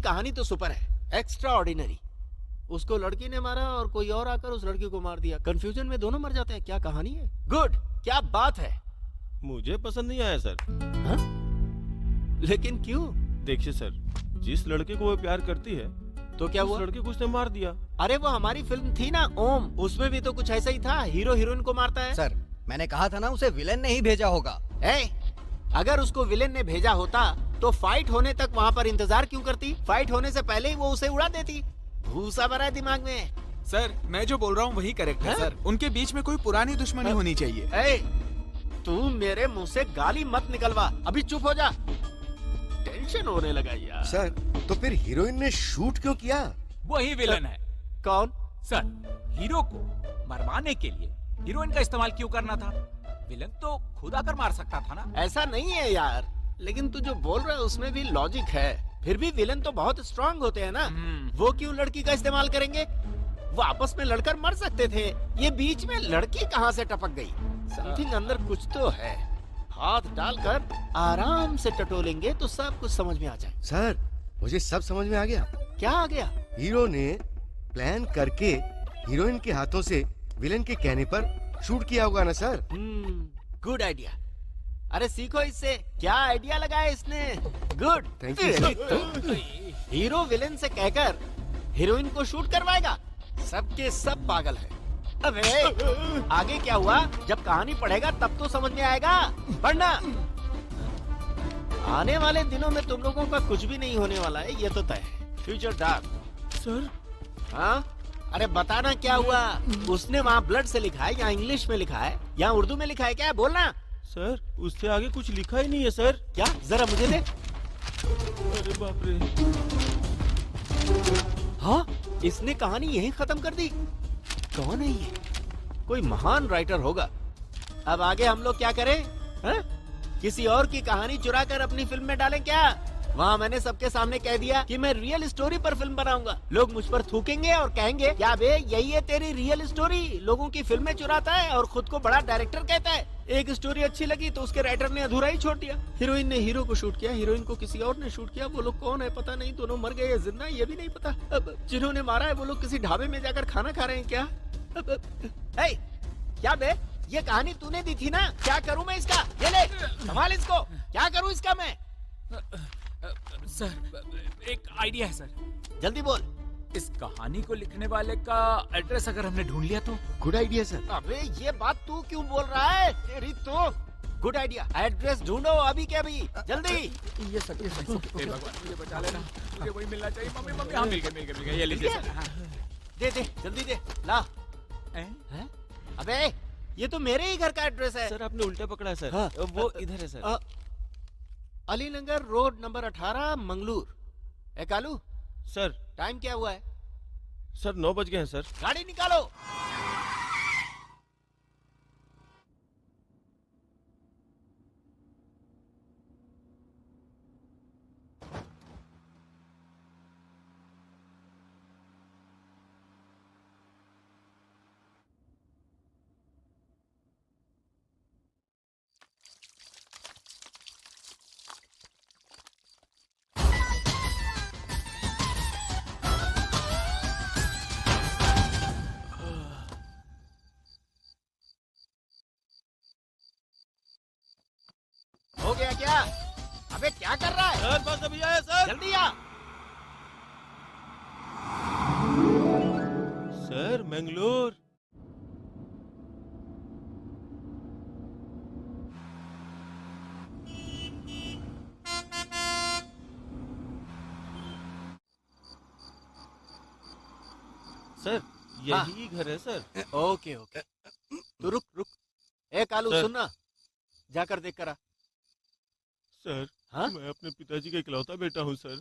कहानी तो सुपर है, एक्स्ट्रा ऑर्डिनरी। उसको लड़की ने मारा और कोई और आकर उस लड़की को मार दिया। कंफ्यूजन में दोनों मर जाते हैं। क्या कहानी है? गुड, क्या बात है। मुझे पसंद नहीं आया सर। हा? लेकिन क्यों? देखिए सर, जिस लड़के को वो प्यार करती है तो क्या उस लड़के को उसने मार दिया। अरे वो हमारी फिल्म थी ना ओम, उसमें भी तो कुछ ऐसा ही था, हीरो हीरोइन को मारता है। सर मैंने कहा था ना उसे विलेन ने ही भेजा होगा। अगर उसको विलेन ने भेजा होता तो फाइट होने तक वहाँ पर इंतजार क्यों करती? फाइट होने से पहले ही वो उसे उड़ा देती। भूसा भरा है दिमाग में। सर मैं जो बोल रहा हूँ वही करेक्ट है सर। उनके बीच में कोई पुरानी दुश्मनी होनी चाहिए। तू मेरे मुंह से गाली मत निकलवा, अभी चुप हो जा। टेंशन होने लगा यार। सर तो फिर हीरोइन ने शूट क्यों किया? वही विलन है। कौन? सर हीरो को मरवाने के लिए हीरोइन का इस्तेमाल क्यों करना था? विलन तो खुद आकर मार सकता था ना। ऐसा नहीं है यार, लेकिन तू जो बोल रहा है उसमें भी लॉजिक है। फिर भी विलन तो बहुत स्ट्रांग होते हैं ना, वो क्यों लड़की का इस्तेमाल करेंगे? वो आपस में लड़कर मर सकते थे, ये बीच में लड़की कहाँ से टपक गई? समथिंग अंदर कुछ तो है। हाथ डालकर आराम से टटोलेंगे तो सब कुछ समझ में आ जाए। सर मुझे सब समझ में आ गया। क्या आ गया? हीरो ने प्लान करके हीरोइन के हाथों से विलेन के कहने पर शूट किया होगा ना सर। Good idea. अरे सीखो इससे, क्या आइडिया लगाया इसने। Good, thank you. Hero villain से कहकर हीरोइन को शूट करवाएगा। सबके सब पागल है। अबे आगे क्या हुआ? जब कहानी पढ़ेगा तब तो समझ में आएगा। पढ़ना। आने वाले दिनों में तुम लोगों का कुछ भी नहीं होने वाला है, ये तो तय है। Future dark. सर हाँ अरे बताना क्या हुआ? उसने वहाँ ब्लड से लिखा है या इंग्लिश में लिखा है या उर्दू में लिखा है? क्या बोलना। सर उससे आगे कुछ लिखा ही नहीं है सर। क्या? जरा मुझे दे। अरे बाप रे। हाँ इसने कहानी यहीं खत्म कर दी। कौन है ये? कोई महान राइटर होगा। अब आगे हम लोग क्या करें? हा? किसी और की कहानी चुरा कर अपनी फिल्म में डालें क्या? वहाँ मैंने सबके सामने कह दिया कि मैं रियल स्टोरी पर फिल्म बनाऊंगा। लोग मुझ पर थूकेंगे और कहेंगे क्या बे यही है तेरी रियल स्टोरी, लोगों की फिल्में चुराता है और खुद को बड़ा डायरेक्टर कहता है। एक स्टोरी अच्छी लगी तो उसके राइटर ने अधूरा ही छोड़ दिया। हीरोइन ने हीरो को शूट किया, हीरोइन को किसी और ने शूट किया। वो लोग कौन है पता नहीं, दोनों मर गए या जिंदा ये भी नहीं पता। अब जिन्होंने मारा है वो लोग किसी ढाबे में जाकर खाना खा रहे हैं क्या? हे, क्या बे ये कहानी तूने दी थी ना, क्या करूं मैं इसका? ये ले संभाल इसको, क्या करूं इसका मैं? सर एक आइडिया है सर। जल्दी बोल। इस कहानी को लिखने वाले का एड्रेस अगर हमने ढूंढ लिया तो? Good idea sir. अबे ये बात तू क्यों बोल रहा है? तेरी तो गुड आइडिया। एड्रेस ढूंढो अभी के अभी, जल्दी। ये सर हे भगवान मुझे बचा लेना, मुझे वही मिलना चाहिए। मम्मी मम्मी हाँ मिल गया ये लीजिए सर। हाँ। दे दे जल्दी दे ला। हैं? अबे ये तो मेरे ही घर का एड्रेस है। सर आपने उल्टा पकड़ा है सर। हाँ। वो इधर है sir. Alinagar road number 18 Mangalore. ए कालू सर टाइम क्या हुआ है? सर 9 बज गए हैं सर। गाड़ी निकालो। हो गया क्या? अबे क्या कर रहा है? सर बस अभी आया सर। जल्दी आ। सर मंगलोर। सर यही घर है सर। ओके ओके तू रुक रुक। ए कालू सर। सुनना, जाकर देख कर आ। सर हाँ? मैं अपने पिताजी का इकलौता बेटा हूँ सर।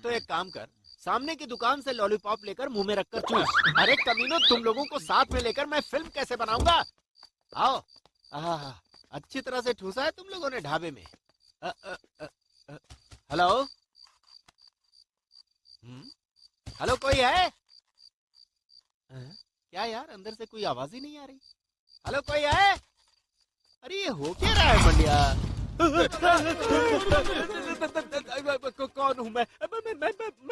तो एक काम कर, सामने की दुकान से लॉलीपॉप लेकर मुंह में रखकर चूस। अरे कमीनों तुम लोगों को साथ में लेकर मैं फिल्म कैसे बनाऊंगा? आओ। आहा, अच्छी तरह से ठूसा है तुम लोगों ने ढाबे में। हेलो हेलो कोई है? क्या यार अंदर से कोई आवाज ही नहीं आ रही। हेलो कोई है? अरे ये हो क्या रहा है मंडिया? कौन हूँ मैं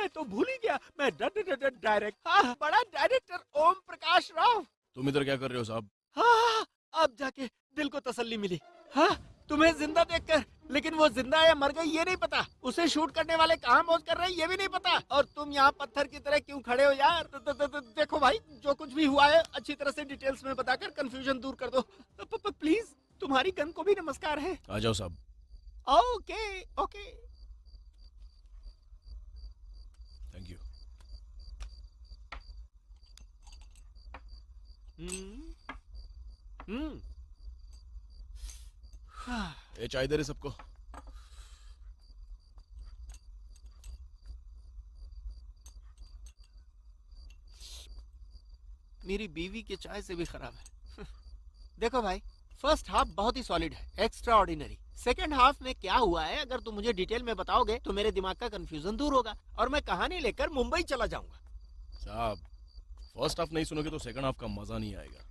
तो भूल ही गया। मैं डायरेक्टर, बड़ा डायरेक्टर ओम प्रकाश राव। तुम इधर क्या कर रहे हो साहब? हाँ, अब जाके दिल को तसल्ली मिली। हाँ, तुम्हें जिंदा देखकर, लेकिन वो जिंदा है या मर गई ये नहीं पता। उसे शूट करने वाले कहाँ मौज कर रहे हैं ये भी नहीं पता। और तुम यहाँ पत्थर की तरह क्यों खड़े हो यार? देखो भाई जो कुछ भी हुआ है अच्छी तरह से डिटेल्स में बताकर कंफ्यूजन दूर कर दो प्लीज। तुम्हारी गन को भी नमस्कार है। आ जाओ साहब। Okay okay thank you. ये चाय दे रहे सबको। मेरी बीवी के चाय से भी खराब है। देखो भाई, फर्स्ट हाफ बहुत ही सॉलिड है, एक्स्ट्रा ऑर्डिनरी। सेकेंड हाफ में क्या हुआ है अगर तुम मुझे डिटेल में बताओगे तो मेरे दिमाग का कंफ्यूजन दूर होगा और मैं कहानी लेकर मुंबई चला जाऊंगा। साहब फर्स्ट हाफ नहीं सुनोगे तो सेकंड हाफ का मजा नहीं आएगा।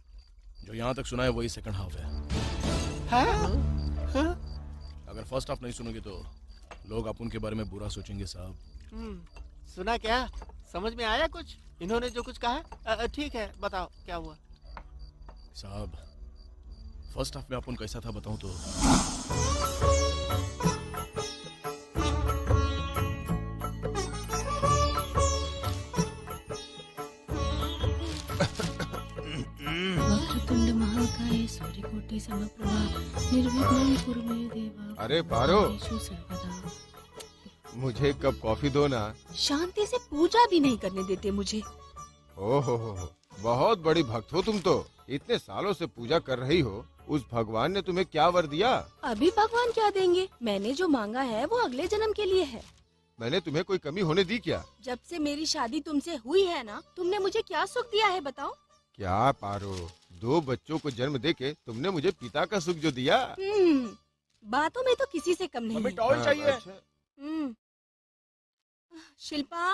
जो यहाँ तक सुना है वही सेकंड हाफ है। अगर फर्स्ट हाफ नहीं सुनोगे तो लोग अपन के बारे में बुरा सोचेंगे साहब। सुना क्या? समझ में आया कुछ इन्होंने जो कुछ कहा? ठीक है बताओ क्या हुआ। साहब फर्स्ट हाफ में अपन कैसा था बताऊं तो वक्रतुंड महाकाय सूर्यकोटि समप्रभा निर्विघ्नं कुरु मे देवा। अरे पारो, सर्वेषु सर्वदा। मुझे एक कप कॉफी दो ना। शांति से पूजा भी नहीं करने देते मुझे। ओहो बहुत बड़ी भक्त हो तुम तो। इतने सालों से पूजा कर रही हो, उस भगवान ने तुम्हें क्या वर दिया? अभी भगवान क्या देंगे? मैंने जो मांगा है वो अगले जन्म के लिए है। मैंने तुम्हें कोई कमी होने दी क्या? जब से मेरी शादी तुमसे हुई है ना, तुमने मुझे क्या सुख दिया है बताओ? क्या पारो, 2 बच्चों को जन्म देके तुमने मुझे पिता का सुख जो दिया। बातों में तो किसी से कम नहीं। टॉवल चाहिए। अच्छा। शिल्पा,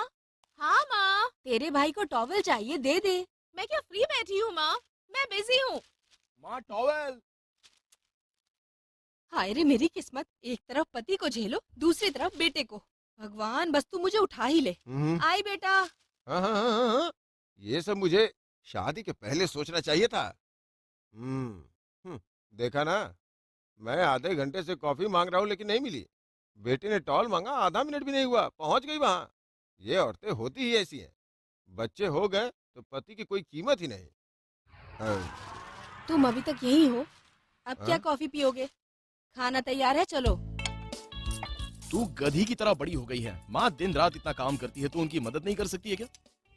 हाँ माँ। तेरे भाई को टॉवल चाहिए, दे दे। मैं क्या फ्री बैठी हूँ माँ, मैं बिजी हूँ। माँ टॉवेल। हाय रे मेरी किस्मत, एक तरफ पति को झेलो, दूसरी तरफ बेटे को। भगवान बस तू मुझे उठा ही ले। आई बेटा। हाँ हाँ हाँ हाँ, ये सब मुझे शादी के पहले सोचना चाहिए था। देखा ना, मैं आधे घंटे से कॉफी मांग रहा हूँ लेकिन नहीं मिली। बेटी ने टॉल मांगा, आधा मिनट भी नहीं हुआ, पहुंच गई वहां। ये औरतें होती ही ऐसी हैं। बच्चे हो गए तो पति की कोई कीमत ही नहीं। तुम अभी तक यही हो, अब क्या हाँ? कॉफी पियोगे? खाना तैयार है, चलो। तू गधी की तरह बड़ी हो गई है। माँ दिन रात इतना काम करती है, तू उनकी मदद नहीं कर सकती है क्या?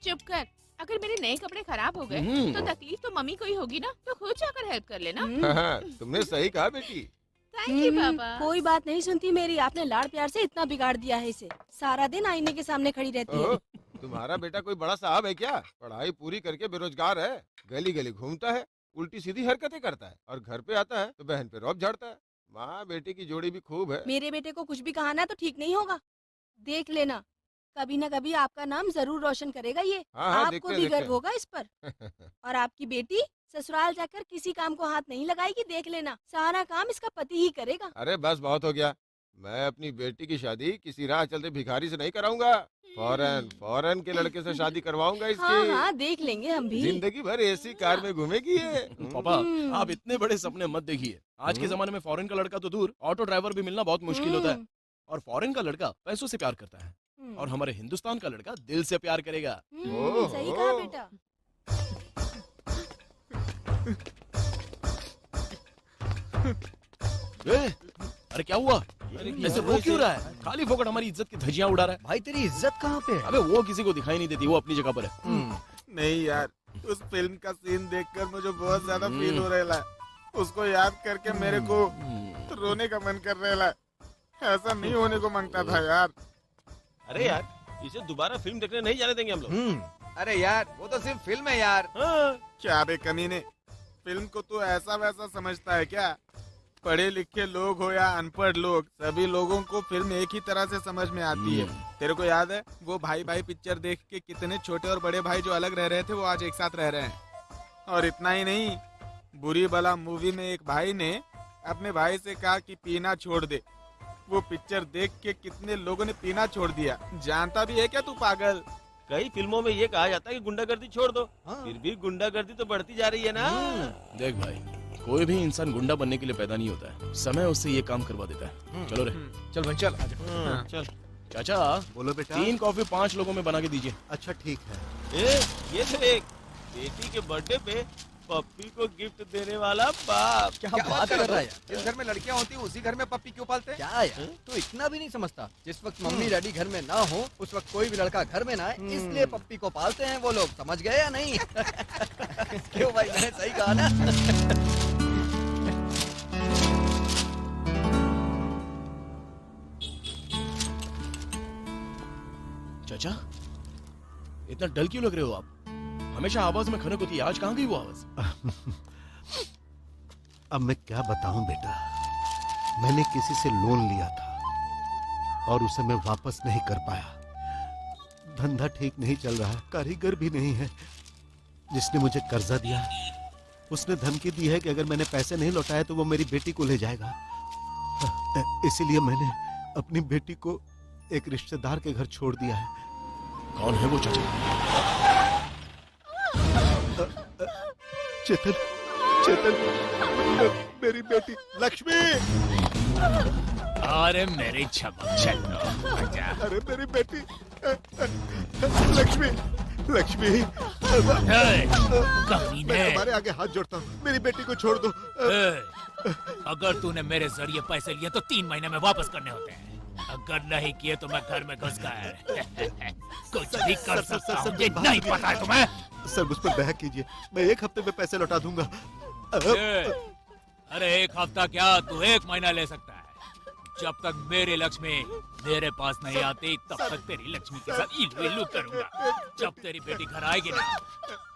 चुप कर, अगर मेरे नए कपड़े खराब हो गए तो तकलीफ तो मम्मी को ही होगी ना, तो खुद जाकर हेल्प कर लेना। तुमने सही कहा बेटी। थैंक यू पापा। कोई बात नहीं सुनती मेरी, आपने लाड़ प्यार से इतना बिगाड़ दिया है इसे। सारा दिन आईने के सामने खड़ी रहती है। तुम्हारा बेटा कोई बड़ा साहब है क्या? पढ़ाई पूरी करके बेरोजगार है, गली गली घूमता है, उल्टी सीधी हरकतें करता है, और घर पे आता है तो बहन पे रौब झाड़ता है। माँ बेटी की जोड़ी भी खूब है। मेरे बेटे को कुछ भी कहा ना तो ठीक नहीं होगा। देख लेना, कभी न कभी आपका नाम जरूर रोशन करेगा ये। हाँ, आपको भी गर्व होगा इस पर। और आपकी बेटी ससुराल जाकर किसी काम को हाथ नहीं लगाएगी, देख लेना। सारा काम इसका पति ही करेगा। अरे बस बहुत हो गया। मैं अपनी बेटी की शादी किसी राह चलते भिखारी से नहीं कराऊंगा। फॉरेन के लड़के से शादी करवाऊंगा इसकी। हाँ हाँ, देख लेंगे हम भी। जिंदगी भर एसी कार में घूमेगी ये। पापा, आप इतने बड़े सपने मत देखिए। आज के जमाने में फॉरेन का लड़का तो दूर, ऑटो ड्राइवर भी मिलना बहुत मुश्किल होता है। और फॉरेन का लड़का पैसों से प्यार करता है, और हमारे हिंदुस्तान का लड़का दिल से प्यार करेगा। सही कहा बेटा। अरे क्या हुआ? ऐसे रो क्यों रहा है? खाली फोकट हमारी इज्जत की धज्जियां उड़ा रहा है। भाई तेरी इज्जत कहाँ पे है? अबे वो किसी को दिखाई नहीं देती, वो अपनी जगह पर है। नहीं यार, उस फिल्म का सीन देखकर मुझे बहुत ज्यादा फील हो रहा है। उसको याद करके मेरे को रोने का मन कर रहा है। ऐसा नहीं होने को मांगता था यार। अरे यार, इसे दोबारा फिल्म देखने नहीं जाने देंगे हम लोग। अरे यार, वो तो सिर्फ फिल्म है यार। क्या बे कमीने, फिल्म को तू ऐसा वैसा समझता है क्या? पढ़े लिखे लोग हो या अनपढ़ लोग, सभी लोगों को फिल्म एक ही तरह से समझ में आती है। तेरे को याद है वो भाई भाई पिक्चर देख के कितने छोटे और बड़े भाई जो अलग रह रहे थे वो आज एक साथ रह रहे हैं। और इतना ही नहीं, बुरी भला मूवी में एक भाई ने अपने भाई से कहा कि पीना छोड़ दे। वो पिक्चर देख के कितने लोगों ने पीना छोड़ दिया। जानता भी है क्या तू पागल? कई फिल्मों में ये कहा जाता है कि गुंडागर्दी छोड़ दो, फिर भी गुंडागर्दी तो बढ़ती जा रही है ना। देख भाई, कोई भी इंसान गुंडा बनने के लिए पैदा नहीं होता है, समय उससे ये काम करवा देता है। चलो रे, चल भाई चल। चल चाचा, बोलो बेटा। 3 कॉफी 5 लोगों में बना के दीजिए। अच्छा ठीक है। ये देख, बेटी के बर्थडे पे पप्पी को गिफ्ट देने वाला बाप। क्या बात कर रहा है यार? जिस घर में लड़कियां होती हैं उसी घर में पप्पी क्यों पालते हैं? क्या यार, तू इतना भी नहीं समझता? जिस वक्त मम्मी डैडी घर में ना हो उस वक्त कोई भी लड़का घर में ना आए, इसलिए पप्पी को पालते हैं वो लोग। समझ गए या नहीं? क्यों भाई, मैंने सही कहा ना? चाचा, इतना डल क्यों लग रहे हो आप? हमेशा आवाज में खनक होती है, आज कहाँ गई वो आवाज? अब मैं क्या बताऊं बेटा, मैंने किसी से लोन लिया था और उसे मैं वापस नहीं कर पाया। धंधा ठीक नहीं चल रहा है, कारीगर भी नहीं है। जिसने मुझे कर्जा दिया उसने धमकी दी है कि अगर मैंने पैसे नहीं लौटाए तो वो मेरी बेटी को ले जाएगा। इसीलिए मैंने अपनी बेटी को एक रिश्तेदार के घर छोड़ दिया है। कौन है वो चाचा? चेतन, चेतन, मेरी बेटी लक्ष्मी। अरे मेरी चमक चलो। अरे मेरी बेटी लक्ष्मी, लक्ष्मी। मैं तुम्हारे आगे हाथ जोड़ता हूँ, मेरी बेटी को छोड़ दो। अगर तूने मेरे जरिए पैसे लिए तो 3 महीने में वापस करने होते हैं। अगर नहीं किए तो मैं घर में घुस गया। कुछ भी कर सकता हूँ, ये नहीं पता है तुम्हें? सर मुझ पर दया कीजिए, मैं 1 हफ्ते में पैसे लौटा दूंगा। अरे 1 हफ्ता क्या, तू 1 महीना ले सकता है। जब तक मेरी लक्ष्मी मेरे पास नहीं आती तब तक तेरी लक्ष्मी के साथ इलू इलू करूंगा। जब तेरी बेटी घर आएगी ना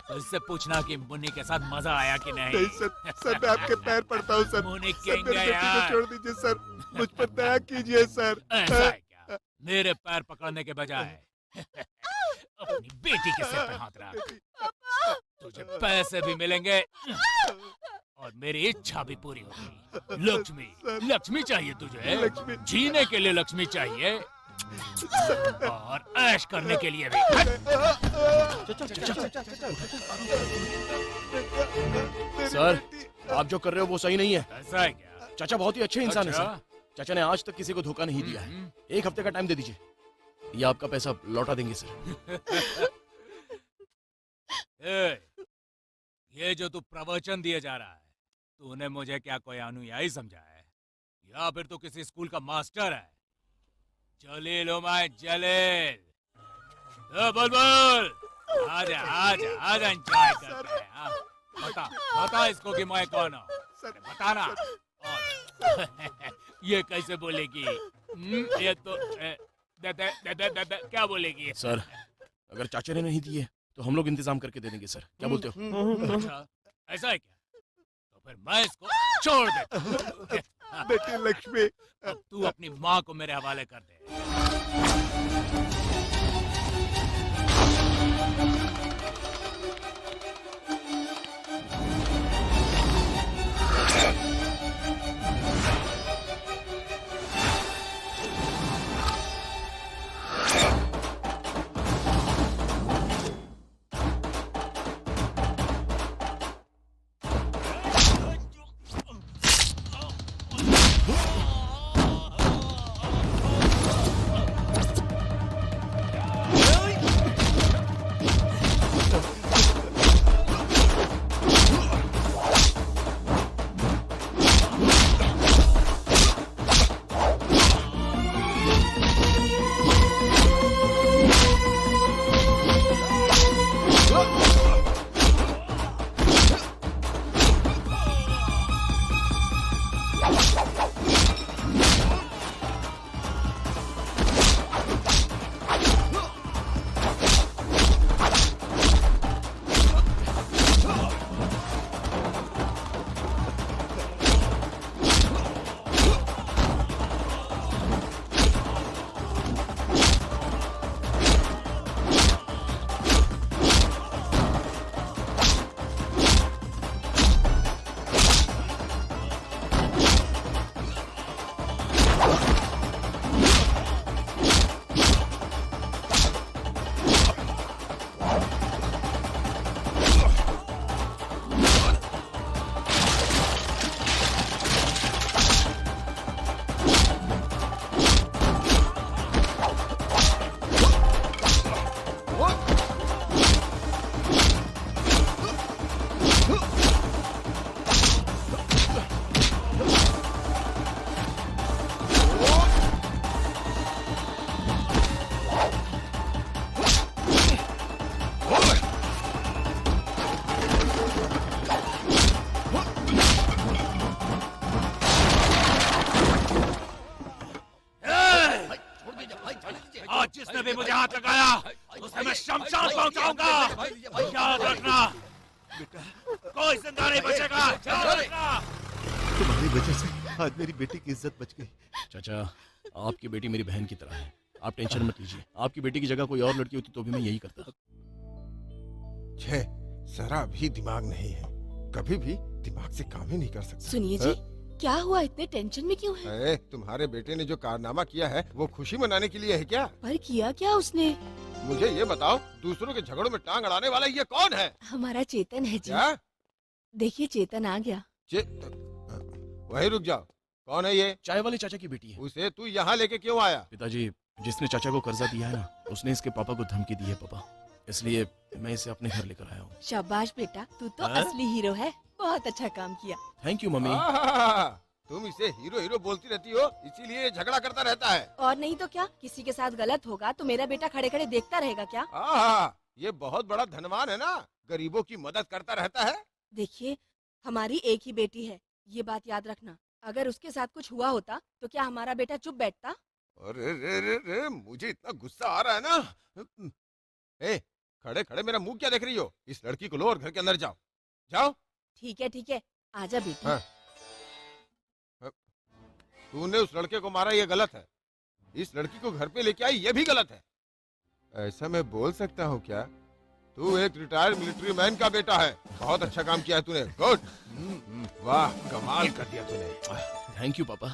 तो इससे पूछना कि मुन्नी के साथ मजा आया कि नहीं। नहीं सर, सर मैं आपके पैर पड़ता हूँ सर। मुन्नी सर, मेरी कहेंगे बेटी को यार। छोड़ दीजिए सर, मुझ पर दया कीजिए सर। ऐसा है क्या? मेरे पैर पकड़ने के बजाय अपनी बेटी के सिर पे हाथ रख। तुझे पैसे भी मिलेंगे और मेरी इच्छा भी पूरी होगी। लक्ष्मी, लक्ष्मी चाहिए तुझे, जीने के लिए लक्ष्मी चाहिए और ऐश करने के लिए भी। सर, आप जो कर रहे हो वो सही नहीं है। ऐसा है क्या? चाचा बहुत ही अच्छे इंसान है अच्छा। सर। चाचा ने आज तक किसी को धोखा नहीं दिया है। 1 हफ्ते का टाइम दे दीजिए, ये आपका पैसा लौटा देंगे सर। ये जो तू प्रवचन दिए जा रहा है, तूने मुझे क्या कोई अनुयायी समझा है या फिर तू किसी स्कूल का मास्टर है? जलील हूँ मैं, जलील। बुलबुल, आजा आजा आजा, एंजॉय करते हैं। हाँ? बता इसको कि मैं कौन हूँ, बताना। और ये कैसे बोलेगी? ये तो दे दे दे दे दे दे, क्या बोलेगी? सर, अगर चाचा ने नहीं दिए तो हम लोग इंतजाम करके दे देंगे सर, क्या बोलते हो? अच्छा, ऐसा है क्या? तो फिर मैं इसको छोड़ देता हूँ। बेटी लक्ष्मी, अब तू अपनी माँ को मेरे हवाले कर दे। जिसने भी मुझे हाथ लगाया उसे मैं शमशान पहुंचाऊंगा। याद रखना, कोई जिंदा नहीं बचेगा। याद रखना। तुम्हारी वजह से आज मेरी बेटी की इज्जत बच गई। चाचा, आपकी बेटी मेरी बहन की तरह है, आप टेंशन मत लीजिए। आपकी बेटी की जगह कोई और लड़की होती तो भी मैं यही करता। छे, जरा भी दिमाग नहीं है, कभी भी दिमाग से काम ही नहीं कर सकता। सुनिए जी, क्या हुआ, इतने टेंशन में क्यों है? तुम्हारे बेटे ने जो कारनामा किया है वो खुशी मनाने के लिए है क्या? पर किया क्या उसने? मुझे ये बताओ, दूसरों के झगड़ों में टांग अड़ाने वाला ये कौन है? हमारा चेतन है जी। क्या? देखिए चेतन आ गया। वही रुक जाओ, कौन है ये? चाय वाले चाचा की बेटी है। उसे तू यहाँ लेके क्यों आया? पिताजी, जिसने चाचा को कर्जा दिया है ना, उसने इसके पापा को धमकी दी है पापा, इसलिए मैं इसे अपने घर लेकर आया हूँ। शाबाश बेटा, तू तो असली हीरो है, बहुत अच्छा काम किया। Thank you mummy. तुम इसे हीरो हीरो बोलती रहती हो, इसीलिए ये झगड़ा करता रहता है। और नहीं तो क्या, किसी के साथ गलत होगा तो मेरा बेटा खड़े खड़े देखता रहेगा क्या? ये बहुत बड़ा धनवान है ना, गरीबों की मदद करता रहता है। देखिए, हमारी एक ही बेटी है, ये बात याद रखना। अगर उसके साथ कुछ हुआ होता तो क्या हमारा बेटा चुप बैठता? अरे रे रे रे, मुझे इतना गुस्सा आ रहा है ना। ए, खड़े खड़े मेरा मुंह क्या देख रही हो? इस लड़की को लो और घर के अंदर जाओ। जाओ। ठीक है, आजा बेटी। तूने उस लड़के को मारा, ये गलत है। इस लड़की को घर पे लेके आई ये भी गलत है। ऐसा मैं बोल सकता हूँ क्या? तू एक रिटायर्ड मिलिट्री मैन का बेटा है। बहुत अच्छा काम किया है तूने। गुड। वाह, कमाल कर दिया तूने। थैंक यू पापा।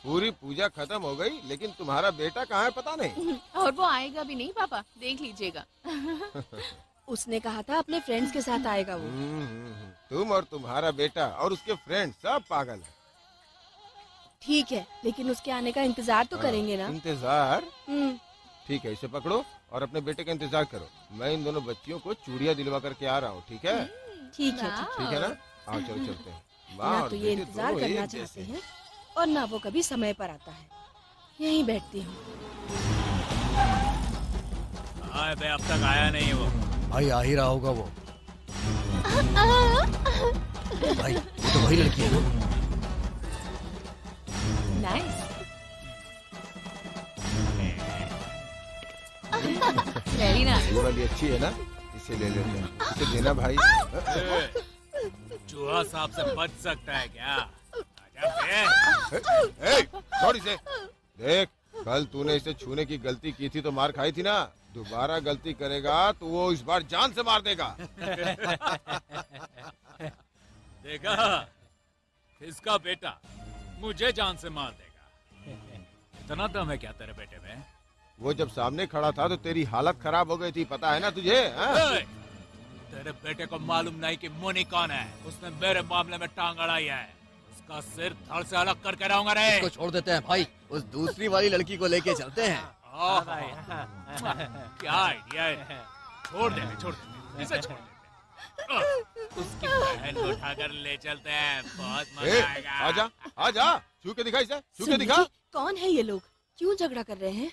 पूरी पूजा खत्म हो गई, लेकिन तुम्हारा बेटा कहाँ है पता नहीं। और वो आएगा भी नहीं पापा, देख लीजिएगा। उसने कहा था अपने फ्रेंड्स के साथ आएगा वो। तुम और तुम्हारा बेटा और उसके फ्रेंड सब पागल है। ठीक है, लेकिन उसके आने का इंतजार तो करेंगे ना। इंतजार? ठीक है, इसे पकड़ो और अपने बेटे का इंतजार करो। मैं इन दोनों बच्चियों को चूड़ियाँ दिलवा करके आ रहा हूँ। ठीक है? ठीक है। ठीक है ना? आओ चलो चलते हैं। ना तो ये इंतजार करना चाहते हैं और ना वो कभी समय पर आता है। यहीं बैठती हूँ। अब तक आया नहीं वो। भाई आ ही रहा होगा वो। भाई ये तो वही लड़की है ना? नाइस। Very nice. ये वाली अच्छी है ना? इसे ले लेते हैं। इसे देना भाई। चूहा सांप से बच सकता है क्या? छोड़ इसे। देख, कल तूने इसे छूने की गलती की थी तो मार खाई थी ना। दोबारा गलती करेगा तो वो इस बार जान से मार देगा। देखा, इसका बेटा मुझे जान से मार देगा। इतना दम है क्या तेरे बेटे में? वो जब सामने खड़ा था तो तेरी हालत खराब हो गई थी, पता है ना तुझे? तेरे बेटे को मालूम नहीं कि मुनी कौन है। उसने मेरे मामले में टांग अड़ाई है। उसका सिर धड़ से अलग करके रहूंगा रे। इसको छोड़ देते हैं भाई, उस दूसरी वाली लड़की को लेके चलते हैं। क्या आइडिया है। छोड़ दे, इसे छोड़ दे। उसकी बहन को उठाकर ले चलते हैं, बहुत मजा आएगा। आजा, आजा, छू के दिखा इसे, छू के दिखा। कौन है ये लोग? क्यों झगड़ा कर रहे हैं?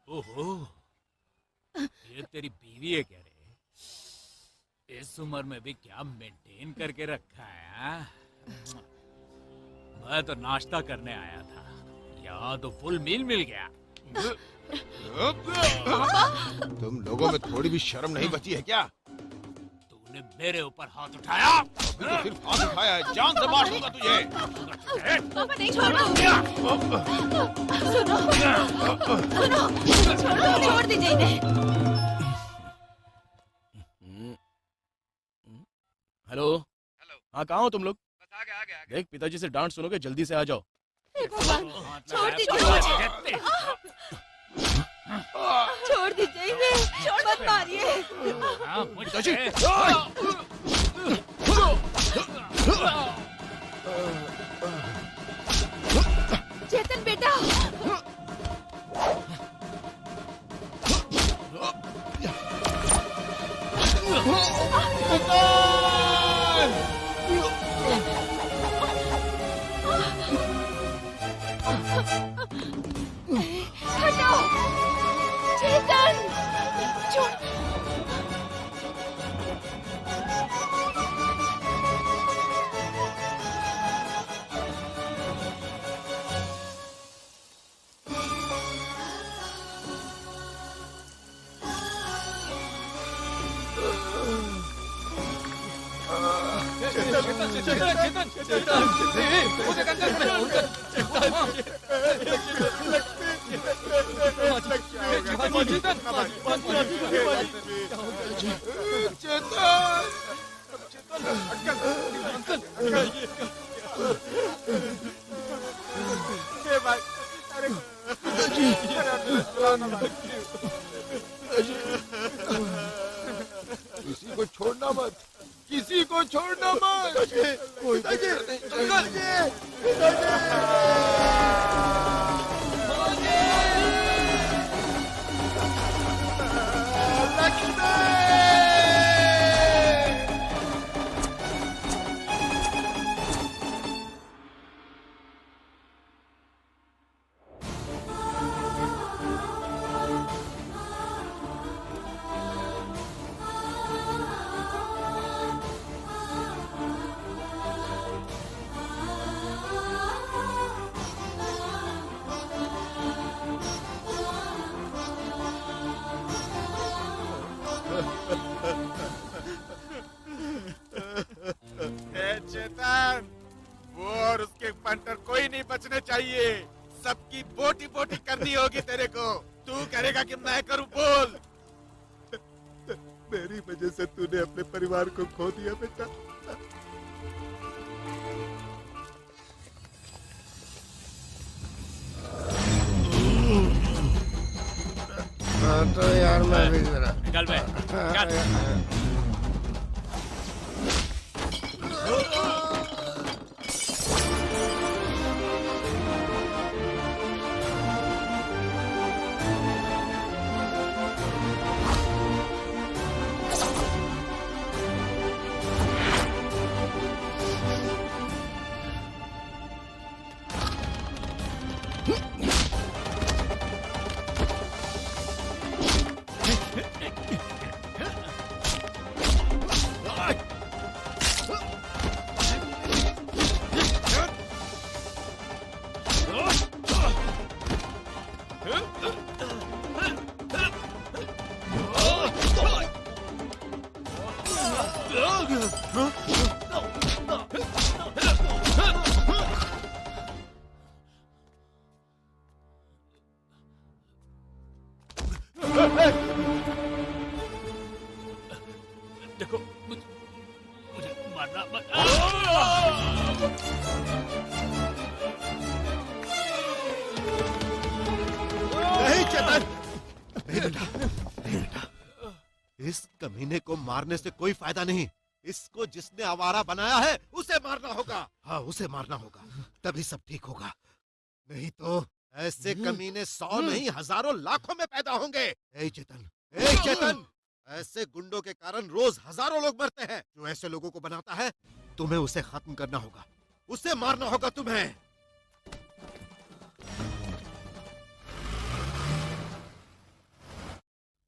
ओहो, ये तेरी बीवी है क्या रे? इस उम्र में भी क्या मेंटेन करके रखा है। मैं तो नाश्ता करने आया था, यहाँ तो फुल मील मिल गया। तुम लोगों में थोड़ी भी शर्म नहीं बची है क्या? तूने मेरे ऊपर हाथ उठाया। तो सिर्फ हाथ उठाया है, जान से मार दूंगा तुझे। पापा नहीं, छोड़ो। सुनो, छोड़ दीजिए इन्हें। हेलो। हाँ, कहाँ हो तुम लोग? देख, पिताजी से डांट सुनोगे, जल्दी से आ जाओ। छोड़ दीजिए, छोड़ दीजिए इन्हें, छोड़ मत मारिए। पिताजी, चेतन बेटा। हटाओ, चेतन, छोड़। किसी को छोड़ना मत, किसी को छोड़ना मत। कोई पंटर कोई नहीं बचने चाहिए, सबकी बोटी बोटी करनी होगी तेरे को। तू करेगा कि मैं करूं, बोल। मेरी वजह से तूने अपने परिवार को खो दिया बेटा। तो यार मैं भी जरा निकल बे, निकल। देखो मुझे मारना मत। नहीं चेतन, नहीं बेटा, नहीं बेटा। इस कमीने को मारने से कोई फायदा नहीं। इसको जिसने आवारा बनाया है उसे मारना होगा। हाँ, उसे मारना होगा, तभी सब ठीक होगा। नहीं तो ऐसे कमीने 100 नहीं हजारों लाखों में पैदा होंगे। ए चेतन, ए चेतन, ऐसे गुंडों के कारण रोज हजारों लोग मरते हैं। जो ऐसे लोगों को बनाता है, तुम्हें उसे खत्म करना होगा, उसे मारना होगा तुम्हें।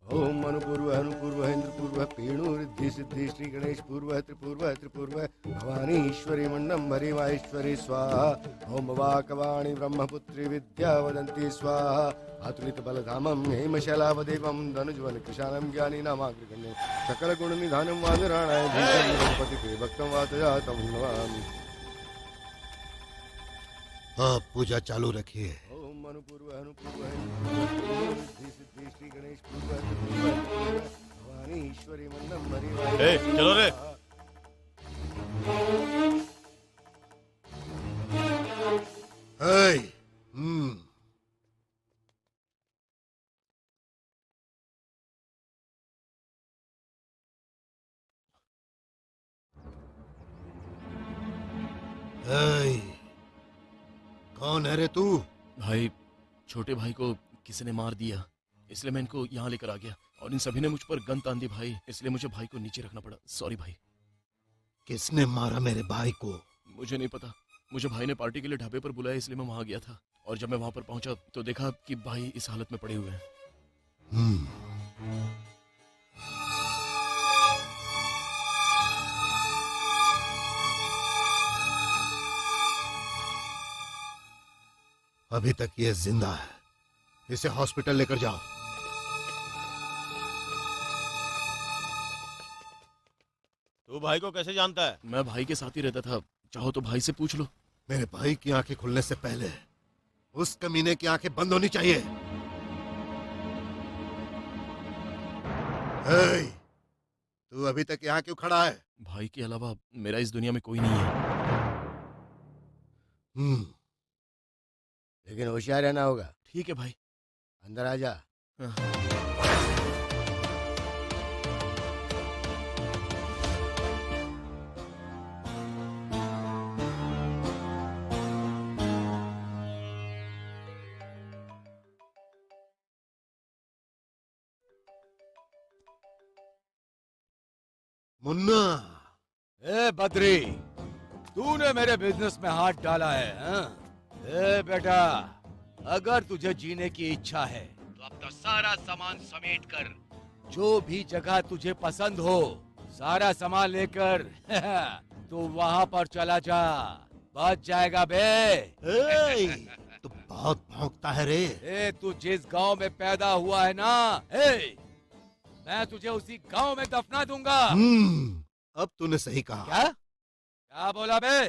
ओम अनुपूर्व अनुपूर्व इंद्रपूर्व पेणुरिद्धि सिद्धि श्री गणेश पूर्व त्रिपूर्व त्रिपूर्व भवानी ईश्वरी मंडम भरीमाश्वरी स्वाहा। ओम वाकवाणी ब्रह्मपुत्री विद्या वदंती स्वाहा। अतुलित बलधामं हेमशैलावदेवं धनुज्वल कृशानं ज्ञानी नामाग्रगण्यं सकल गुण निधानं वादराणाय धीरपति भक्तं वातजातं नमामि। आप पूजा चालू रखिए। ओम अनुपूर्व अनुपूर्व सिद्धि श्री गणेश पूर्व भवानी ईश्वरी मंडम भरीमाश्वरी। चलो रे। हे, कौन है रे तू? भाई, छोटे भाई को किसी ने मार दिया, इसलिए मैं इनको यहाँ लेकर आ गया। और इन सभी ने मुझ पर गन तान दी भाई, इसलिए मुझे भाई को नीचे रखना पड़ा। सॉरी भाई। किसने मारा मेरे भाई को? मुझे नहीं पता, मुझे भाई ने पार्टी के लिए ढाबे पर बुलाया, इसलिए मैं वहाँ गया था। और जब मैं वहाँ पर पहुंचा तो देखा कि भाई इस हालत में पड़े हुए हैं। अभी तक ये जिंदा है, इसे हॉस्पिटल लेकर जाओ। तू भाई को कैसे जानता है? मैं भाई के साथ ही रहता था, चाहो तो भाई से पूछ लो। मेरे भाई की आंखें खुलने से पहले उस कमीने की आंखें बंद होनी चाहिए। हे, तू अभी तक यहाँ क्यों खड़ा है? भाई के अलावा मेरा इस दुनिया में कोई नहीं है। लेकिन होशियार रहना होगा। ठीक है भाई। अंदर आ जा। मुन्ना। ए बद्री, तूने मेरे बिजनेस में हाथ डाला है, हाँ? ए बेटा, अगर तुझे जीने की इच्छा है तो अपना सारा सामान समेट कर जो भी जगह तुझे पसंद हो सारा सामान लेकर तू वहाँ पर चला जा, बच जाएगा बे। तू बहुत भौंकता है रे। ए, तू जिस गांव में पैदा हुआ है ना, मैं तुझे उसी गांव में दफना दूंगा। अब तूने सही कहा। क्या बोला बे?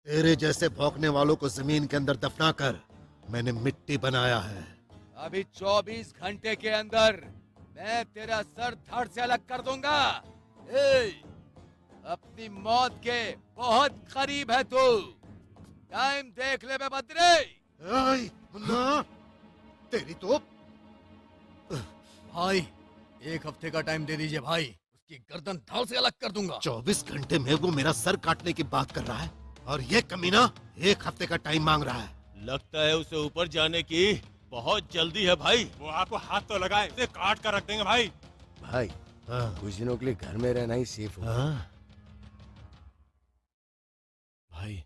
तेरे जैसे भौंकने वालों को जमीन के अंदर दफना कर मैंने मिट्टी बनाया है। अभी 24 घंटे के अंदर मैं तेरा सर धड़ से अलग कर दूंगा। अपनी मौत के बहुत करीब है तू। टाइम देख ले बद्री। मुन्ना तेरी तो। भाई 1 हफ्ते का टाइम दे दीजिए भाई, उसकी गर्दन धड़ से अलग कर दूंगा। 24 घंटे में वो मेरा सर काटने की बात कर रहा है और ये कमीना 1 हफ्ते का टाइम मांग रहा है। लगता है उसे ऊपर जाने की बहुत जल्दी है भाई। वो आपको हाथ तो लगाए, उसे काट कर रख देंगे भाई। भाई कुछ दिनों के लिए घर में रहना ही सेफ हो। भाई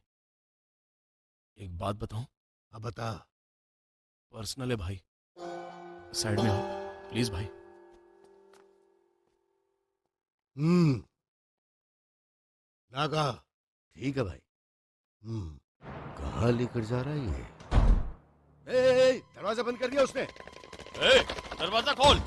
एक बात बताऊं? अब बता। पर्सनल है भाई, साइड में हो प्लीज भाई। नागा ठीक है भाई। कहाँ लेकर जा रहा है ये? दरवाजा बंद कर दिया उसने। दरवाजा खोल।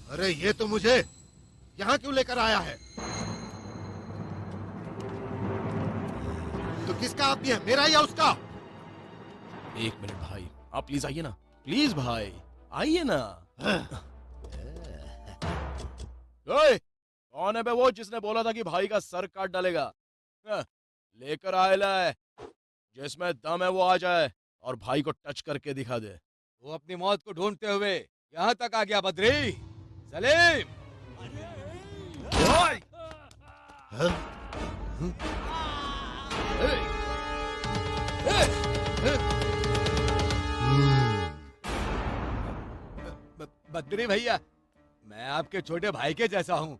अरे ये तो मुझे यहाँ क्यों लेकर आया है? तो किसका आदमी है, मेरा या उसका? 1 मिनट भाई, आप प्लीज आइए ना, प्लीज भाई आइए ना। ओए, कौन है बे वो जिसने बोला था कि भाई का सर काट डालेगा? लेकर आया है, जिसमें दम है वो आ जाए और भाई को टच करके दिखा दे। वो अपनी मौत को ढूंढते हुए यहाँ तक आ गया बद्री। सलीम! बद्री भैया, मैं आपके छोटे भाई के जैसा हूँ।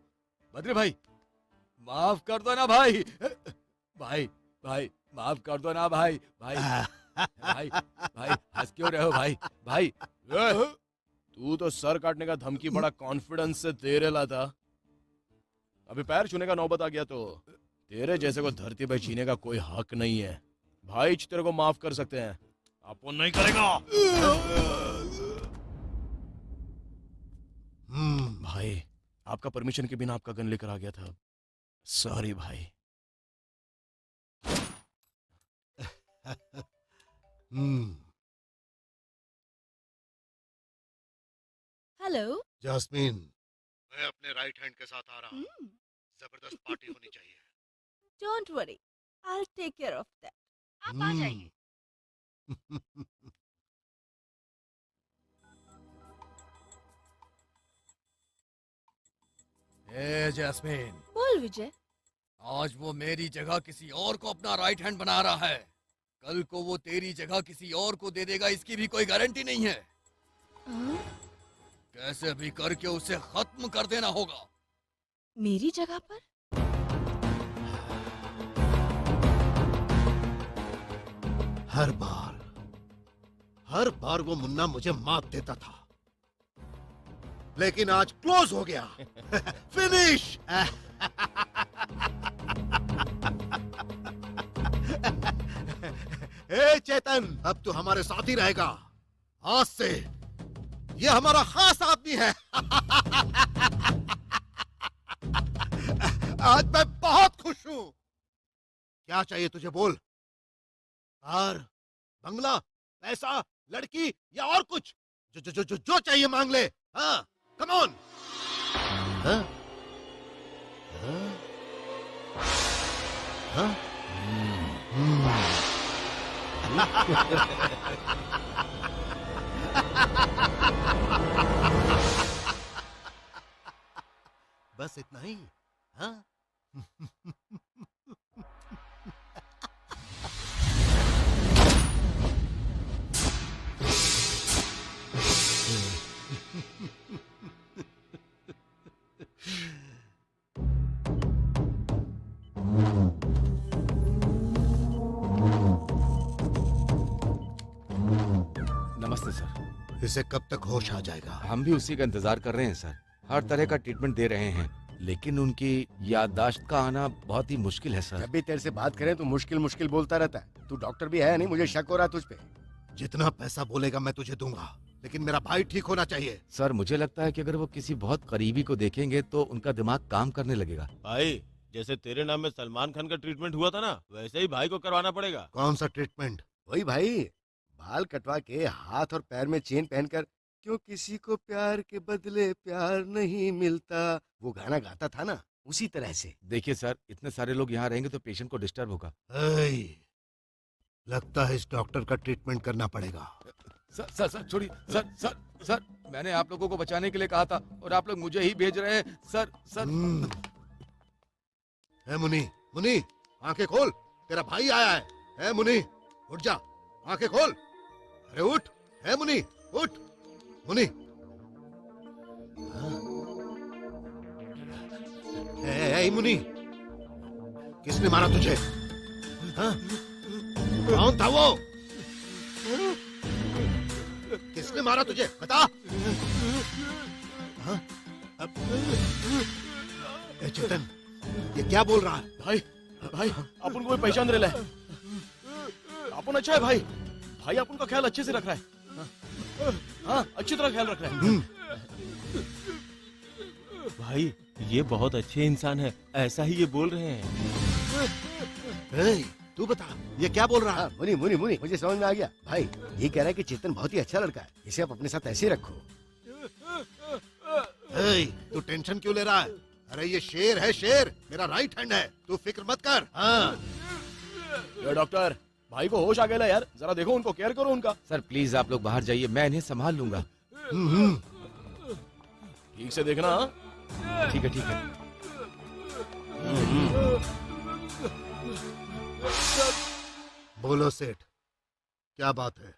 बद्री भाई, माफ कर दो ना भाई। भाई भाई माफ कर दो ना भाई। भाई भाई भाई हंस क्यों रहे हो भाई? भाई तू तो सर काटने का धमकी बड़ा कॉन्फिडेंस से दे रहा था, अभी पैर छूने का नौबत आ गया तो तेरे जैसे को धरती पे जीने का कोई हक नहीं है। भाई तेरे को माफ कर सकते हैं, आपको नहीं करेगा। भाई आपका परमिशन के बिना आपका गन लेकर आ गया था, सॉरी भाई। हेलो जास्मीन, मैं अपने राइट हैंड के साथ आ रहा हूँ। जबरदस्त पार्टी होनी चाहिए। Don't worry, I will take care of that. आप आ जाइए। जैस्मीन, बोल विजय। आज वो मेरी जगह किसी और को अपना राइट हैंड बना रहा है, कल को वो तेरी जगह किसी और को दे देगा, इसकी भी कोई गारंटी नहीं है। कैसे भी करके उसे खत्म कर देना होगा। मेरी जगह पर? हर बार वो मुन्ना मुझे मात देता था, लेकिन आज क्लोज हो गया। फिनिश। ए चेतन, अब तू हमारे साथ ही रहेगा। आज से ये हमारा खास आदमी है। आज मैं बहुत खुश हूं। क्या चाहिए तुझे, बोल। कार, बंगला, पैसा, लड़की या और कुछ? जो चाहिए मांग ले। हाँ, कम ऑन। हाँ? हाँ? बस इतना ही? हाँ? नमस्ते सर। इसे कब तक होश आ जाएगा? हम भी उसी का इंतजार कर रहे हैं सर। हर तरह का ट्रीटमेंट दे रहे हैं, लेकिन उनकी याददाश्त का आना बहुत ही मुश्किल है सर। जब भी तेरे से बात करें तो मुश्किल मुश्किल बोलता रहता है। तू डॉक्टर भी है नहीं, मुझे शक हो रहा है तुझ पे। जितना पैसा बोलेगा मैं तुझे दूंगा, लेकिन मेरा भाई ठीक होना चाहिए। सर मुझे लगता है कि अगर वो किसी बहुत करीबी को देखेंगे तो उनका दिमाग काम करने लगेगा। भाई जैसे तेरे नाम में सलमान खान का ट्रीटमेंट हुआ था ना, वैसे ही भाई को करवाना पड़ेगा। कौन सा ट्रीटमेंट? वही भाई, बाल कटवा के हाथ और पैर में चेन पहनकर, क्यों किसी को प्यार के बदले प्यार नहीं मिलता, वो गाना गाता था ना, उसी तरह से। देखिए सर, इतने सारे लोग यहाँ रहेंगे तो पेशेंट को डिस्टर्ब होगा। लगता है इस डॉक्टर का ट्रीटमेंट करना पड़ेगा। सर सर सर छोड़िए सर सर सर, मैंने आप लोगों को बचाने के लिए कहा था और आप लोग मुझे ही भेज रहे हैं सर सर। है मुनी, मुनी आंखें खोल, तेरा भाई आया है। है मुनी, उठ जा, आंखें खोल। अरे उठ, है मुनी, उठ मुनी। ए मुनी, किसने मारा तुझे? हाँ? कौन था वो? किसने मारा तुझे, बता। हाँ? चेतन, ये क्या बोल रहा है? भाई भाई अपन को पहचान रहे है। अपन अच्छा है भाई, भाई अपन का ख्याल अच्छे से रख रहा है। हाँ अच्छी तरह ख्याल रख रहा है। भाई ये बहुत अच्छे इंसान है, ऐसा ही ये बोल रहे हैं। तू बता, ये क्या बोल रहा है? मुनी मुनी मुनी, मुझे समझ में आ गया। भाई ये कह रहा है कि चेतन बहुत ही अच्छा लड़का है, इसे आप अपने साथ ऐसे ही रखो। तू टेंशन क्यों ले रहा है? अरे ये शेर है, शेर मेरा राइट हैंड है, तू फिक्र मत कर। हाँ डॉक्टर, भाई को होश आ गया यार, जरा देखो उनको, केयर करो उनका। सर प्लीज आप लोग बाहर जाइए, मैं इन्हें संभाल लूंगा। ठीक से देखना। ठीक है ठीक है। बोलो सेठ, क्या बात है?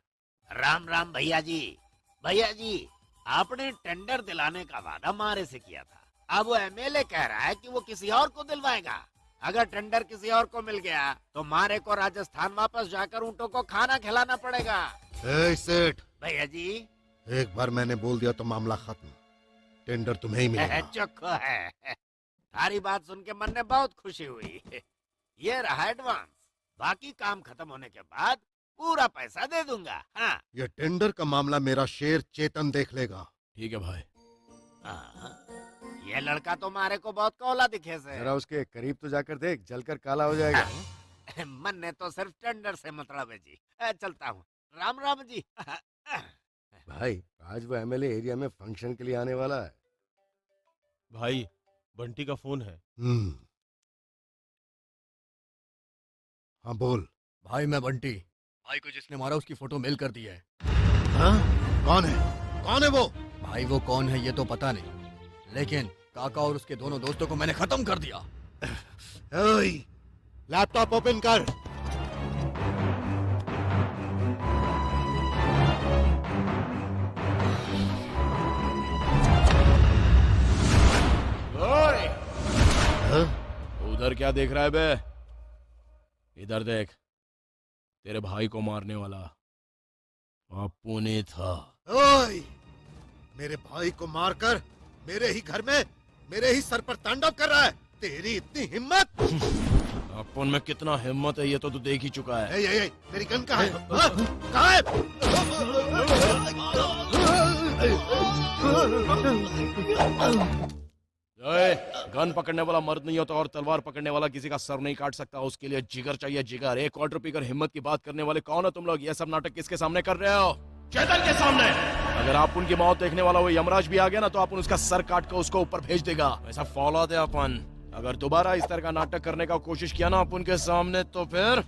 राम राम भैया जी। भैया जी, आपने टेंडर दिलाने का वादा मारे से किया था, अब वो एमएलए कह रहा है कि वो किसी और को दिलवाएगा। अगर टेंडर किसी और को मिल गया तो मारे को राजस्थान वापस जाकर ऊँटों को खाना खिलाना पड़ेगा। सेठ भैया जी, एक बार मैंने बोल दिया तो मामला खत्म, टेंडर तुम्हें ही मिलेगा। चुप है। थारी बात सुन के मन में बहुत खुशी हुई। ये रहा एडवांस, बाकी काम खत्म होने के बाद पूरा पैसा दे दूंगा। हाँ। ये टेंडर का मामला मेरा शेर चेतन देख लेगा। ठीक है भाई। ये लड़का तो मारे को बहुत कौला दिखे से। जरा उसके करीब तो जाकर देख, जलकर काला हो जाएगा। मन ने तो सिर्फ टेंडर से मतलब है जी। चलता हूँ, राम राम जी। भाई आज वो एमएलए एरिया में फंक्शन के लिए आने वाला है। भाई बंटी का फोन है। हाँ बोल। भाई मैं बंटी, भाई को जिसने मारा उसकी फोटो मेल कर दी है। हाँ? कौन है? कौन है वो? भाई वो कौन है ये तो पता नहीं, लेकिन काका और उसके दोनों दोस्तों को मैंने खत्म कर दिया। लैपटॉप ओपन कर। उधर क्या देख रहा है बे? इधर देख, तेरे भाई को मारने वाला अपुने था। ओए! मेरे भाई को मारकर मेरे ही घर में मेरे ही सर पर तांडव कर रहा है, तेरी इतनी हिम्मत? अपन में कितना हिम्मत है ये तो तू देख ही चुका है। ए, मेरी गन कहाँ है? हाँ? कहाँ है? गन पकड़ने वाला मर्द नहीं होता और तलवार पकड़ने वाला किसी का सर नहीं काट सकता, उसके लिए जिगर चाहिए, जिगर। एक क्वार्टर पीकर हिम्मत की बात करने वाले कौन है तुम लोग? ये सब नाटक किसके सामने कर रहे हो? चेतन के सामने। अगर आप उनकी मौत देखने वाला वो यमराज भी आ गया ना तो अपन उसका सर काट कर उसको ऊपर भेज देगा। वैसा फॉलो दे अपन। अगर दोबारा इस तरह का नाटक करने का कोशिश किया ना अपन के सामने तो फिर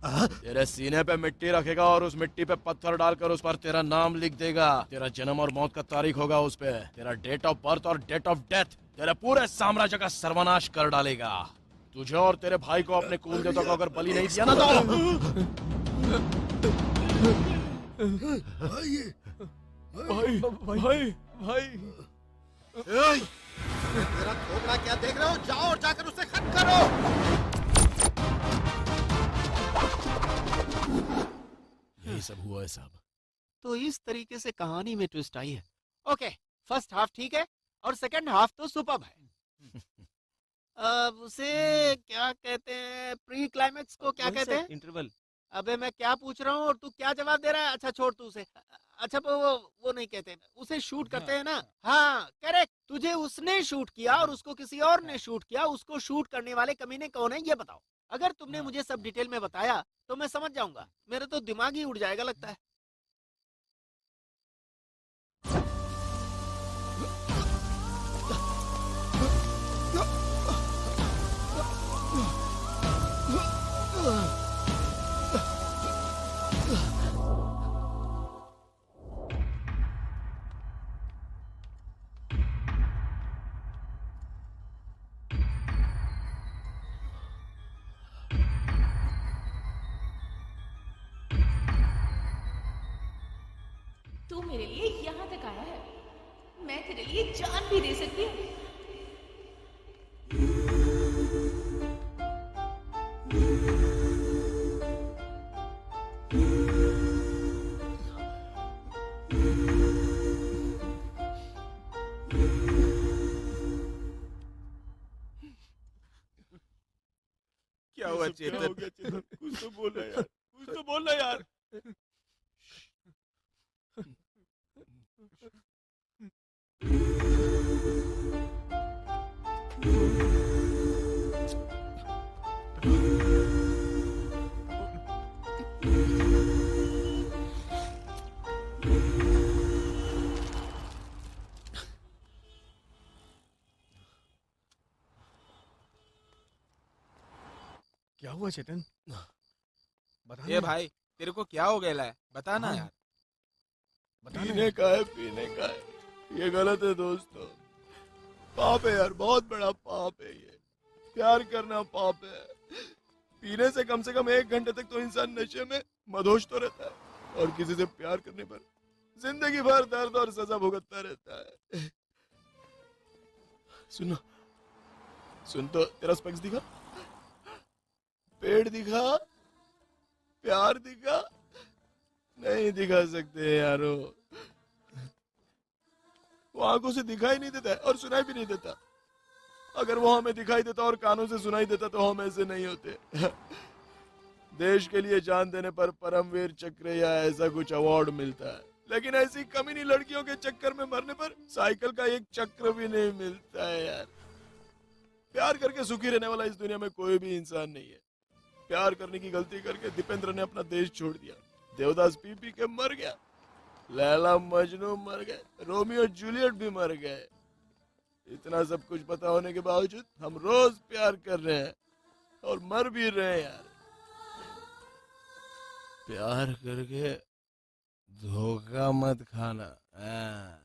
तेरे सीने पे मिट्टी रखेगा और उस मिट्टी पे पत्थर डालकर उस पर तेरा नाम लिख देगा। तेरा जन्म और मौत का तारीख होगा उस पे, तेरा डेट ऑफ बर्थ और डेट ऑफ डेथ, तेरे पूरे साम्राज्य का सर्वनाश कर डालेगा। तुझे और तेरे भाई को अपने कुल देवता को अगर बलि नहीं दिया ना तो भाई भाई भाई तेरा थोबड़ा क्या देख रहे हो? जाओ और जाकर उसे खत्म करो। यही सब हुआ है साहब। तो इस तरीके से कहानी में ट्विस्ट आई है। ओके, फर्स्ट हाफ ठीक है और सेकंड हाफ तो सुपर्ब है। अब उसे क्या कहते हैं, प्री क्लाइमेक्स को क्या कहते हैं? इंटरवल। अबे मैं क्या पूछ रहा हूँ और तू क्या जवाब दे रहा है? अच्छा छोड़ तू उसे। अच्छा वो नहीं कहते, उसे शूट करते हैं ना। हाँ करेक्ट, तुझे उसने शूट किया और उसको किसी और ने शूट किया, उसको शूट करने वाले कमीने कौन है ये बताओ। अगर तुमने मुझे सब डिटेल में बताया तो मैं समझ जाऊंगा, मेरा तो दिमाग ही उड़ जाएगा लगता है। तू मेरे लिए यहाँ तक आया है, मैं तेरे लिए जान भी दे सकती हूँ। क्या हुआ ये सब क्या हो गया चेतन? कुछ तो बोलना यार, कुछ तो बोलना यार। क्या हुआ चेतन? बता ए भाई, तेरे को क्या हो गया है? बता ना यार। पीने का है, पीने का है। ये गलत है दोस्तों, पाप है यार, बहुत बड़ा पाप है ये। प्यार करना पाप है। पीने से कम 1 घंटे तक तो इंसान नशे में मदहोश तो रहता है, और किसी से प्यार करने पर जिंदगी भर दर्द और सजा भुगतता रहता है। सुनो, सुन तो, तेरा स्पेक्स दिखा, पेड़ दिखा, प्यार दिखा, नहीं दिखा सकते यारो। वो आंखों से दिखाई नहीं देता है और सुनाई भी नहीं देता। अगर वो हमें दिखाई देता और कानों से सुनाई देता तो हम ऐसे नहीं होते। देश के लिए जान देने पर परमवीर चक्र या ऐसा कुछ अवार्ड मिलता है, लेकिन ऐसी कमीनी लड़कियों के चक्कर में मरने पर साइकिल का एक चक्र भी नहीं मिलता है यार। प्यार करके सुखी रहने वाला इस दुनिया में कोई भी इंसान नहीं है। प्यार करने की गलती करके दीपेंद्र ने अपना देश छोड़ दिया, देवदास पी पी के मर गया, लैला मजनू मर गए, रोमियो जूलियट भी मर गए। इतना सब कुछ पता होने के बावजूद हम रोज प्यार कर रहे हैं और मर भी रहे हैं यार। प्यार करके धोखा मत खाना। हाँ।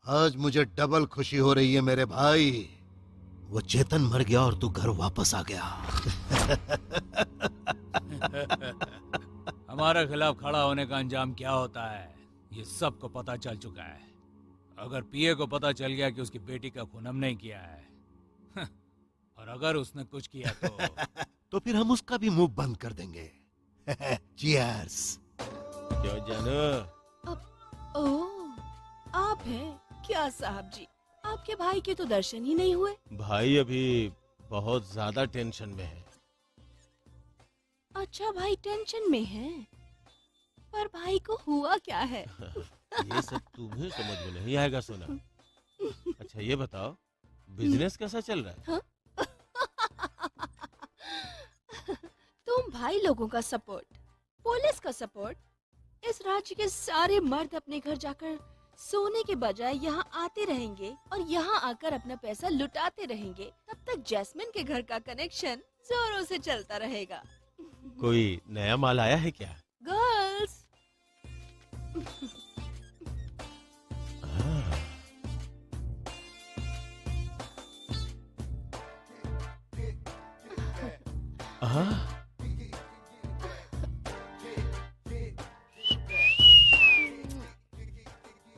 आज मुझे डबल खुशी हो रही है मेरे भाई। वो चेतन मर गया और तू घर वापस आ गया। हमारे खिलाफ खड़ा होने का अंजाम क्या होता है ये सबको पता चल चुका है। अगर पीए को पता चल गया कि उसकी बेटी का खून हमने किया है और अगर उसने कुछ किया तो फिर हम उसका भी मुंह बंद कर देंगे। चीयर्स। क्यों जानू? ओह, आप हैं क्या साहब जी? आपके भाई के तो दर्शन ही नहीं हुए। भाई अभी बहुत ज्यादा टेंशन में है। अच्छा, भाई टेंशन में है, पर भाई को हुआ क्या है? ये सब तुम्हें समझ में नहीं आएगा सोना। अच्छा ये बताओ, बिजनेस कैसा चल रहा है? तुम भाई लोगों का सपोर्ट, पुलिस का सपोर्ट, इस राज्य के सारे मर्द अपने घर जाकर सोने के बजाय यहाँ आते रहेंगे और यहाँ आकर अपना पैसा लुटाते रहेंगे। तब तक जैस्मिन के घर का कनेक्शन जोरों से चलता रहेगा। कोई नया माल आया है क्या? गर्ल्स।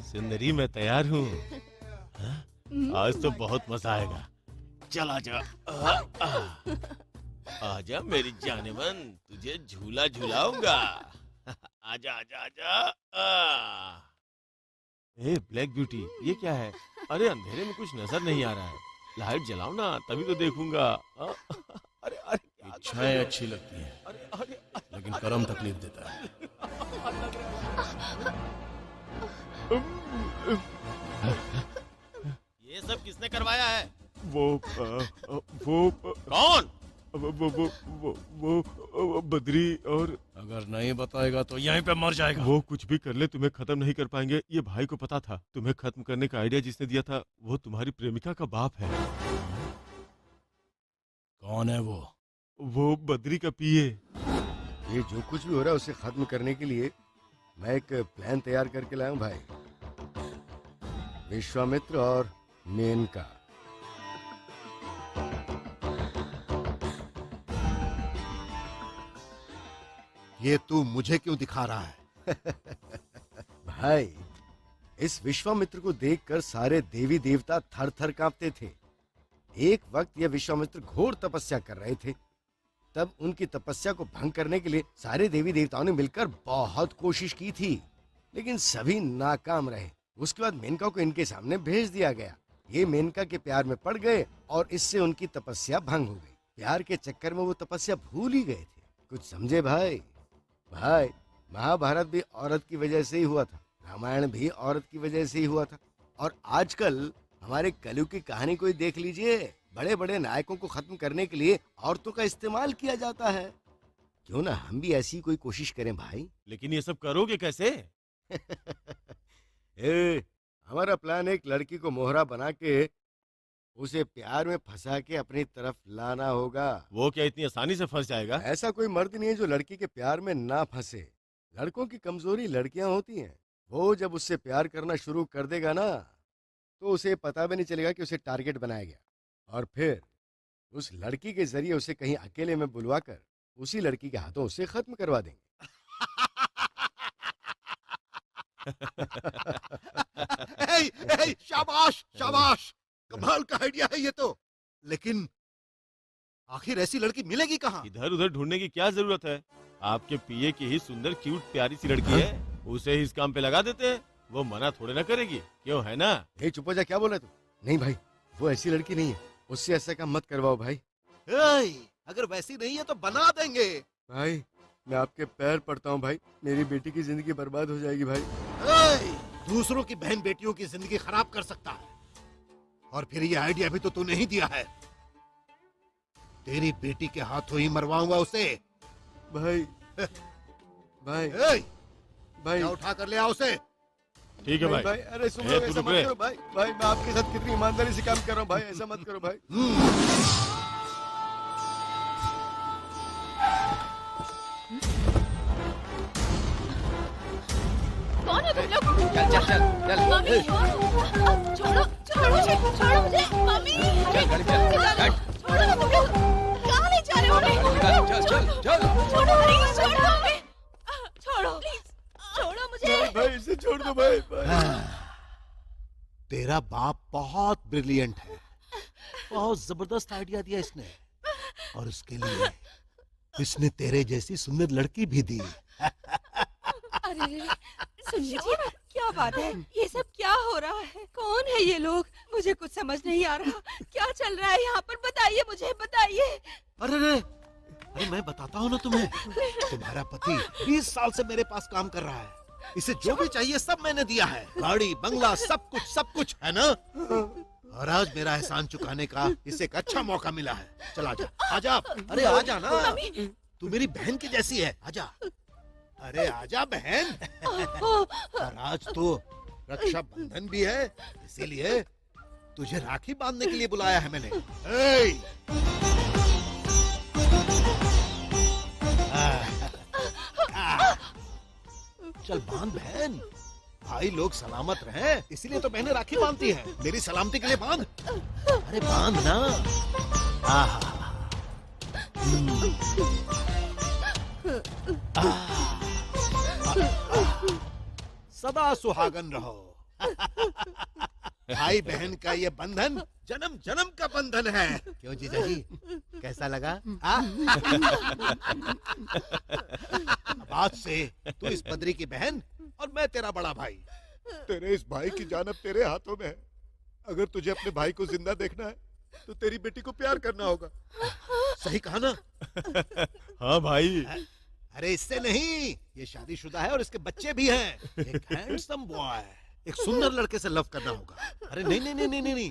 सुंदरी मैं तैयार हूँ। आज तो बहुत मजा आएगा। चल आजा। आजा मेरी जाने मन, तुझे झूला झूलाऊंगा। आजा आजा आजा। ए ब्लैक ब्यूटी, ये क्या है? अरे अंधेरे में कुछ नजर नहीं आ रहा है, लाइट जलाओ ना तभी तो देखूंगा। अरे अरे इच्छाएं अच्छी लगती हैं, लेकिन कर्म तकलीफ देता है। ये सब किसने करवाया है? वो कौन? वो बद्री। और अगर नहीं बताएगा तो यहीं पे मर जाएगा। वो कुछ भी कर ले तुम्हें खत्म नहीं कर पाएंगे। ये भाई को पता था। तुम्हें खत्म करने का आइडिया जिसने दिया था वो तुम्हारी प्रेमिका का बाप है। कौन है वो? वो बद्री का पीए। ये जो कुछ भी हो रहा है उसे खत्म करने के लिए मैं एक प्लान तैयार करके लाया हूं भाई। विश्वामित्र और मेनका। ये तू मुझे क्यों दिखा रहा है? भाई, इस विश्वामित्र को देखकर सारे देवी देवता थर थर कांपते थे। एक वक्त यह विश्वामित्र घोर तपस्या कर रहे थे। तब उनकी तपस्या को भंग करने के लिए सारे देवी देवताओं ने मिलकर बहुत कोशिश की थी, लेकिन सभी नाकाम रहे। उसके बाद मेनका को इनके सामने भेज दिया गया। ये मेनका के प्यार में पड़ गए और इससे उनकी तपस्या भंग हो गई। प्यार के चक्कर में वो तपस्या भूल ही गए थे। कुछ समझे भाई? भाई, महाभारत भी औरत की वजह से ही हुआ था, रामायण भी औरत की वजह से ही हुआ था। और आजकल हमारे कलयुग की कहानी को ही देख लीजिए। बड़े बड़े नायकों को खत्म करने के लिए औरतों का इस्तेमाल किया जाता है। क्यों ना हम भी ऐसी कोई कोशिश करें भाई? लेकिन ये सब करोगे कैसे? हमारा प्लान एक लड़की को मोहरा बना के उसे प्यार में फंसा के अपनी तरफ लाना होगा। वो क्या इतनी आसानी से फंस जाएगा? ऐसा कोई मर्द नहीं है जो लड़की के प्यार में ना फंसे। लड़कों की कमजोरी लड़कियां होती हैं। वो जब उससे प्यार करना शुरू कर देगा ना, तो उसे पता भी नहीं चलेगा कि उसे टारगेट बनाया गया। और फिर उस लड़की के जरिए उसे कहीं अकेले में बुलवाकर उसी लड़की के हाथों उसे खत्म करवा देंगे। शाबाश शाबाश, कमाल का आइडिया है ये तो। लेकिन आखिर ऐसी लड़की मिलेगी कहाँ? इधर उधर ढूंढने की क्या जरूरत है? आपके पीए की ही सुंदर क्यूट प्यारी सी लड़की है, उसे ही इस काम पे लगा देते हैं। वो मना थोड़े ना करेगी, क्यों है ना? चुप हो जा, क्या बोल रहे तू? नहीं भाई, वो ऐसी लड़की नहीं है। उससे ऐसा काम मत करवाओ भाई। अगर वैसी नहीं है तो बना देंगे। भाई, मैं आपके पैर पड़ता हूँ भाई, मेरी बेटी की जिंदगी बर्बाद हो जाएगी भाई। दूसरों की बहन बेटियों की जिंदगी खराब कर सकता है, और फिर ये आइडिया भी तो तूने ही दिया है। तेरी बेटी के हाथों ही मरवाऊंगा उसे। भाई भाई भाई, उठा कर ले आओ उसे। ठीक है भाई। अरे सुनो, ऐसा मत करो भाई। भाई, मैं आपके साथ कितनी ईमानदारी से काम कर रहा हूँ भाई, ऐसा मत करो भाई। कौन है तुम लोग। चल चल चल चल मम्मी, छोड़ो छोड़ो मुझे, छोड़ो मुझे, मम्मी। चल गाड़ी चल चल छोड़ो ना तुम लोग। कहाँ ले जा रहे हो हमें? चल चल चल छोड़ो, प्लीज छोड़ो हमें। छोड़ो प्लीज, छोड़ो मुझे। भाई इसे छोड़ दो भाई। तेरा बाप बहुत ब्रिलियंट है, बहुत जबरदस्त आइडिया दिया इसने, और उसके लिए इसने तेरे जैसी सुंदर लड़की भी दी। अरे सुन लीजिए, क्या बात है, ये सब क्या हो रहा है? कौन है ये लोग? मुझे कुछ समझ नहीं आ रहा। क्या चल रहा है यहाँ पर? बताइए मुझे, बताइए। अरे रे, अरे मैं बताता हूँ ना तुम्हें, तुम्हारा पति 20 साल से मेरे पास काम कर रहा है, इसे जो भी चाहिए सब मैंने दिया है, गाड़ी बंगला सब कुछ है ना। और आज मेरा एहसान चुकाने का इसे एक अच्छा मौका मिला है। चल आजा, आजा, अरे आजा ना, तू मेरी बहन की जैसी है, आजा, अरे आजा बहन। और आज तो रक्षा बंधन भी है, इसीलिए तुझे राखी बांधने के लिए बुलाया है मैंने। चल बांध बहन, भाई लोग सलामत रहें, इसीलिए तो बहनें राखी बांधती हैं, मेरी सलामती के लिए बांध। अरे बांध ना। सदा सुहागन रहो। भाई बहन का ये बंधन जन्म जन्म का बंधन है, क्यों जीजा जी, कैसा लगा? आज से तू इस बद्री की बहन और मैं तेरा बड़ा भाई। तेरे इस भाई की जान अब तेरे हाथों में है। अगर तुझे अपने भाई को जिंदा देखना है तो तेरी बेटी को प्यार करना होगा। सही कहा ना? हाँ भाई। अरे इससे नहीं, ये शादीशुदा है और इसके बच्चे भी हैं। एक हैंडसम बॉय, एक सुंदर लड़के से लव करना होगा। अरे नहीं नहीं नहीं नहीं नहीं,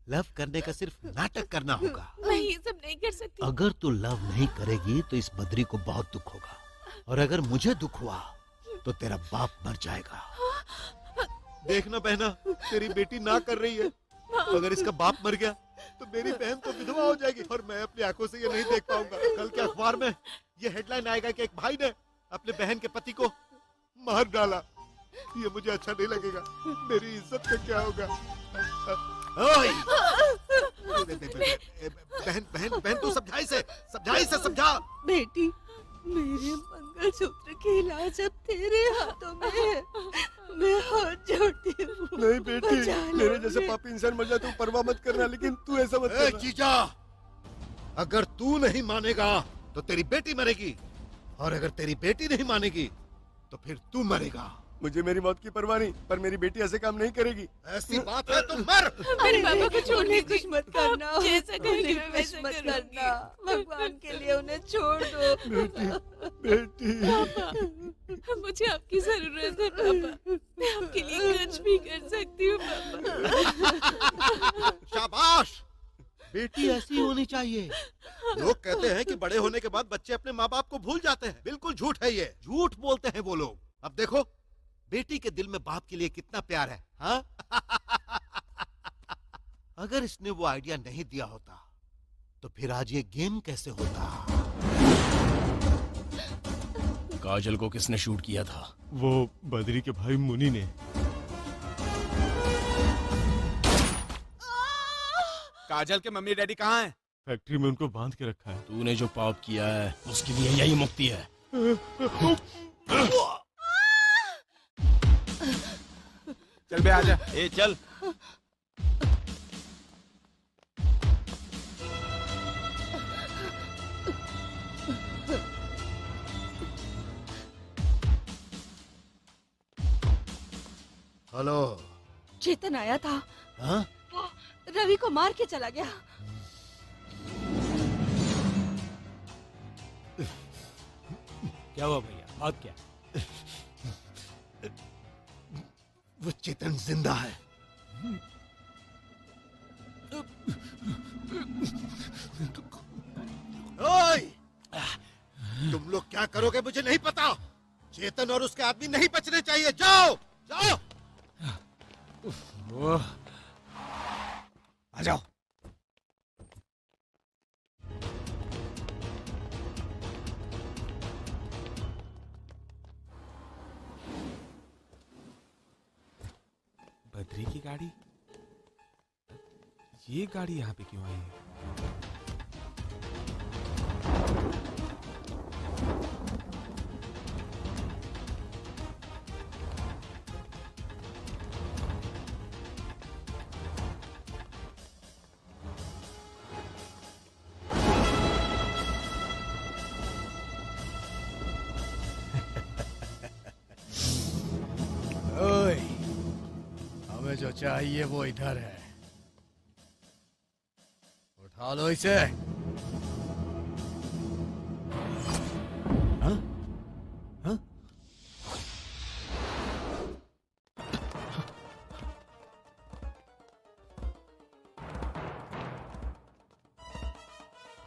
लव करने का सिर्फ नाटक करना होगा। मैं ये सब नहीं कर सकती। अगर तू लव नहीं करेगी तो इस बद्री को बहुत दुख होगा, और अगर मुझे दुख हुआ तो तेरा बाप मर जाएगा। देखना बहना, तेरी बेटी ना कर रही है, अगर इसका बाप मर गया तो मेरी बहन तो विधवा हो जाएगी और मैं अपनी आंखों से ये नहीं देख पाऊंगा। कल के अखबार में ये हेडलाइन आएगा कि एक भाई ने अपने बहन के पति को मार डाला। ये मुझे अच्छा नहीं लगेगा, मेरी इज्जत का क्या होगा? बहन बहन बहन, तू समझा इसे समझा। बेटी, मेरे मंगलसूत्र की इलाज अब तेरे हाथों में है, मैं हाथ जोड़ती हूँ। नहीं बेटी, मेरे जैसे पापी इंसान मर जाए तो परवाह मत करना, लेकिन तू ऐसा मत करना। जीजा, अगर तू नहीं मानेगा तो तेरी बेटी मरेगी, और अगर तेरी बेटी नहीं मानेगी तो फिर तू मरेगा। मुझे मेरी मौत की परवाह नहीं, पर मेरी बेटी ऐसे काम नहीं करेगी। ऐसी बात है तो मर। मेरे पापा को छोड़ने कुछ मत करना, जैसा कहेंगे मैं वैसा मत करूंगी। करना, भगवान के लिए उन्हें छोड़ दो। बेटी पापा, मुझे आपकी जरूरत है पापा, मैं आपके लिए कुछ भी कर सकती हूँ पापा। शाबाश, बेटी ऐसी होनी चाहिए। लोग कहते हैं कि बड़े होने के बाद बच्चे अपने माँ बाप को भूल जाते हैं, बिल्कुल झूठ है ये, झूठ बोलते हैं वो लोग। अब देखो बेटी के दिल में बाप के लिए कितना प्यार है, हाँ? अगर इसने वो आइडिया नहीं दिया होता तो फिर आज ये गेम कैसे होता? काजल को किसने शूट किया था? वो बद्री के भाई मुनि ने। काजल के मम्मी डैडी कहाँ हैं? फैक्ट्री में उनको बांध के रखा है। तूने जो पाप किया है उसके लिए यही मुक्ति है। चल बे आजा। ए चल। हेलो। चेतन आया था, हाँ? वो रवि को मार के चला गया। क्या हुआ भैया, बात क्या? वो चेतन जिंदा है। ओए! तुम लोग क्या करोगे मुझे नहीं पता। चेतन और उसके आदमी नहीं बचने चाहिए। जाओ जाओ, आ जाओ। बद्री की गाड़ी? ये गाड़ी यहाँ पे क्यों आई है? ओए, हमें जो चाहिए वो इधर है। उठा लो इसे। हाँ? हाँ?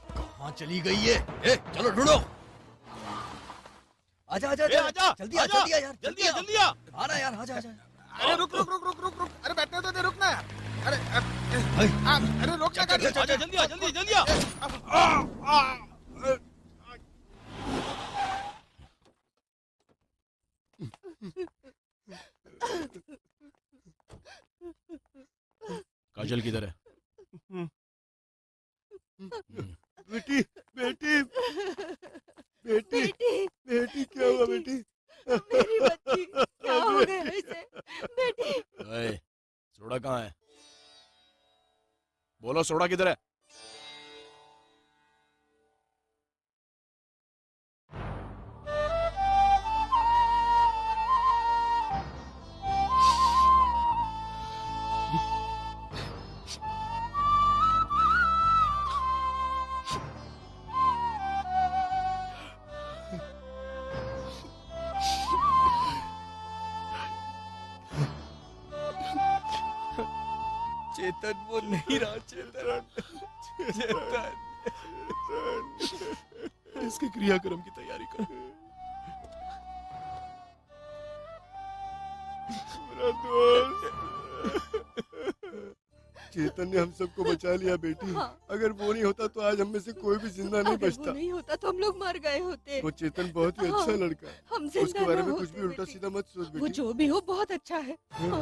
कहाँ चली गई ये? चलो ढूंढो। आजा आजा ए, आजा, जल्दी आ आजा, जल्दी आ यार जल्दी आ, जल्दी आ। आ रहा यार, आजा आजा। अरे रुक रुक रुक रुक रुक रुक, अरे बैठने तो दे, रुकना। अरे अरे रोक क्या गाड़ी? आजा, जल्दी आ, जल्दी जल्दी आ। काजल किधर है? बेटी बेटी बेटी बेटी क्या हुआ बेटी? मेरी बच्ची क्या हो गया इसे? बेटी ओए, सोडा कहाँ है? बोलो, सोडा किधर है? चेतन वो नहीं रहा, चेतन चेतन। इसके क्रियाक्रम की तैयारी कर। मेरा दोस्त चेतन ने हम सबको बचा लिया बेटी। हाँ। अगर वो नहीं होता तो आज हम में से कोई भी जिंदा नहीं अगर बचता। वो नहीं होता तो हम लोग मर गए होते। वो चेतन बहुत ही अच्छा हाँ, लड़का है। हम जिंदा उसके बारे ना में कुछ होते भी उल्टा बेटी। सीधा मत सोच वो बेटी। जो भी हो बहुत अच्छा है। हाँ।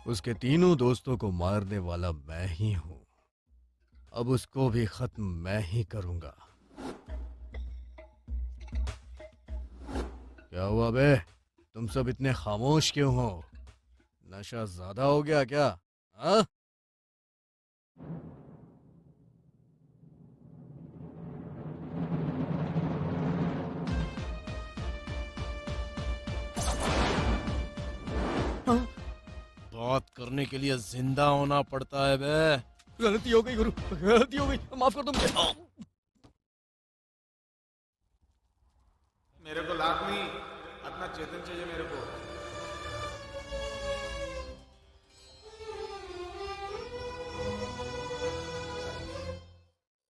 उसके तीनों दोस्तों को मारने वाला मैं ही हूं। अब उसको भी खत्म मैं ही करूंगा। क्या हुआ बे? तुम सब इतने खामोश क्यों हो? नशा ज्यादा हो गया क्या? हाँ? बात करने के लिए जिंदा होना पड़ता है बे। गलती हो गई गुरु, गलती हो गई, माफ कर दो मुझे। मेरे को लाख नहीं, अपना चेतन चाहिए मेरे को।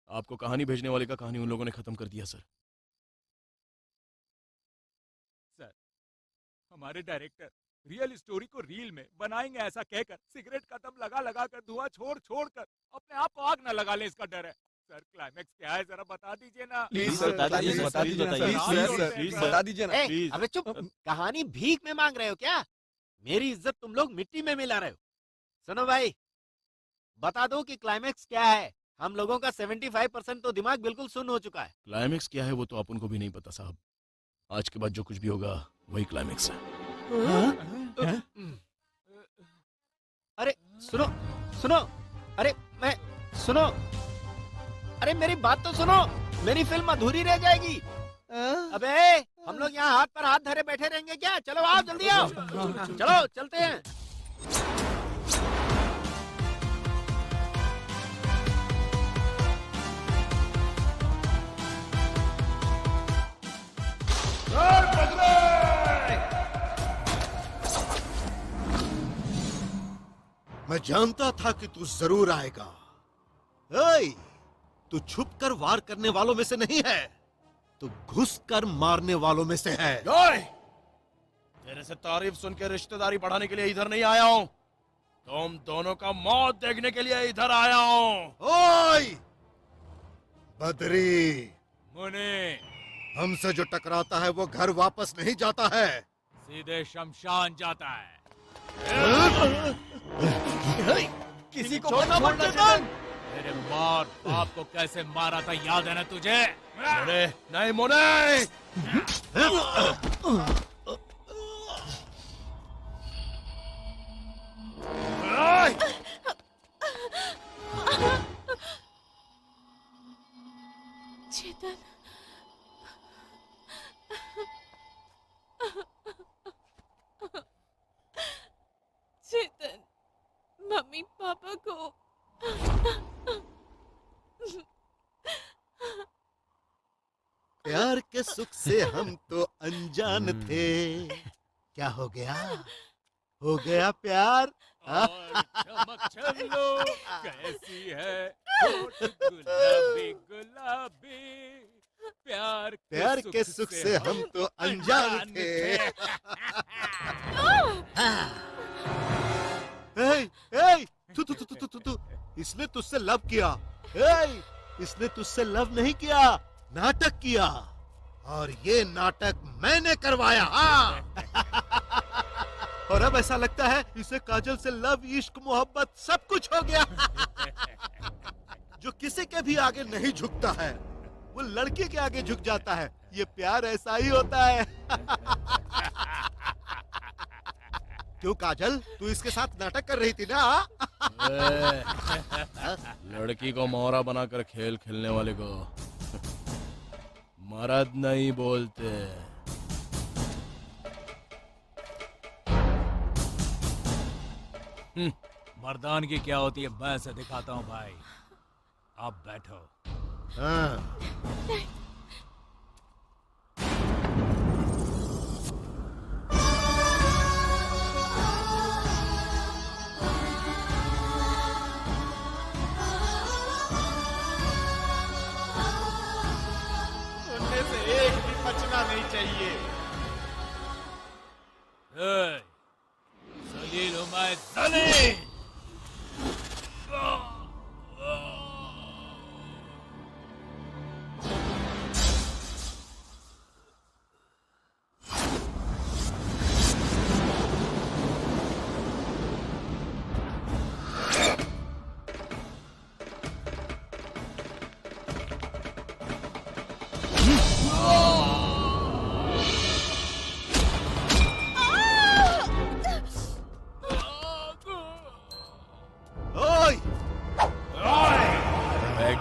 आपको कहानी भेजने वाले का कहानी उन लोगों ने खत्म कर दिया सर। सर, हमारे डायरेक्टर रियल स्टोरी को रील में बनाएंगे ऐसा कहकर सिगरेट का दम लगा लगा कर धुआं छोड़ छोड़ कर अपने आप को आग न लगा ले, इसका डर है। सर क्लाइमेक्स क्या है जरा बता दीजिए ना। प्लीज सर, बता दीजिए ना, प्लीज बता दीजिए ना। अबे चुप, कहानी भीख में मांग रहे हो क्या? मेरी इज्जत तुम लोग मिट्टी में मिला रहे हो। सुनो भाई, बता दो कि क्लाइमेक्स क्या है। हम लोगों का 75% तो दिमाग बिल्कुल सुन्न हो चुका है। क्लाइमेक्स क्या है वो तो आप उनको भी नहीं पता साहब। आज के बाद जो कुछ भी होगा वही क्लाइमेक्स है। अरे सुनो सुनो, अरे मैं सुनो, अरे मेरी बात तो सुनो, मेरी फिल्म अधूरी रह जाएगी। अबे हम लोग यहाँ हाथ पर हाथ धरे बैठे रहेंगे क्या? चलो आओ, जल्दी आओ, चलो चलते हैं। मैं जानता था कि तू जरूर आएगा। ओए, तू छुप कर वार करने वालों में से नहीं है, तू घुस कर मारने वालों में से है। ओए! तेरे से तारीफ सुन के रिश्तेदारी बढ़ाने के लिए इधर नहीं आया हूं, तुम दोनों का मौत देखने के लिए इधर आया हूं। ओए! बद्री, मुने, हमसे जो टकराता है वो घर वापस नहीं जाता है, सीधे शमशान जाता है। किसी को छोड़ना मत मत छोड़ना चेतन। चेतन। तेरे मार बाप को कैसे मारा था याद है ना तुझे? मोने, नहीं मोने! चेतन, चेतन, मम्मी पापा को प्यार के सुख से हम तो अनजान थे। क्या हो गया? हो गया प्यार? और चमक चलो कैसी है होठ गुलाबी गुलाबी, प्यार के सुख से हम तो अनजान थे। ए, ए, तू, इसने तुझसे लव किया। ए, इसने तुझसे लव नहीं किया, नाटक किया, और ये नाटक मैंने करवाया। और अब ऐसा लगता है इसे काजल से लव, इश्क, मोहब्बत सब कुछ हो गया। जो किसी के भी आगे नहीं झुकता है वो लड़के के आगे झुक जाता है। ये प्यार ऐसा ही होता है। क्यों काजल, तू इसके साथ नाटक कर रही थी ना? लड़की को मोहरा बनाकर खेल खेलने वाले को मर्द नहीं बोलते। मर्दानगी क्या होती है मैं से दिखाता हूँ भाई, आप बैठो। हाँ। उनमें से एक भी बचना नहीं चाहिए। जलील हूँ मैं, जलील।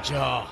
जा।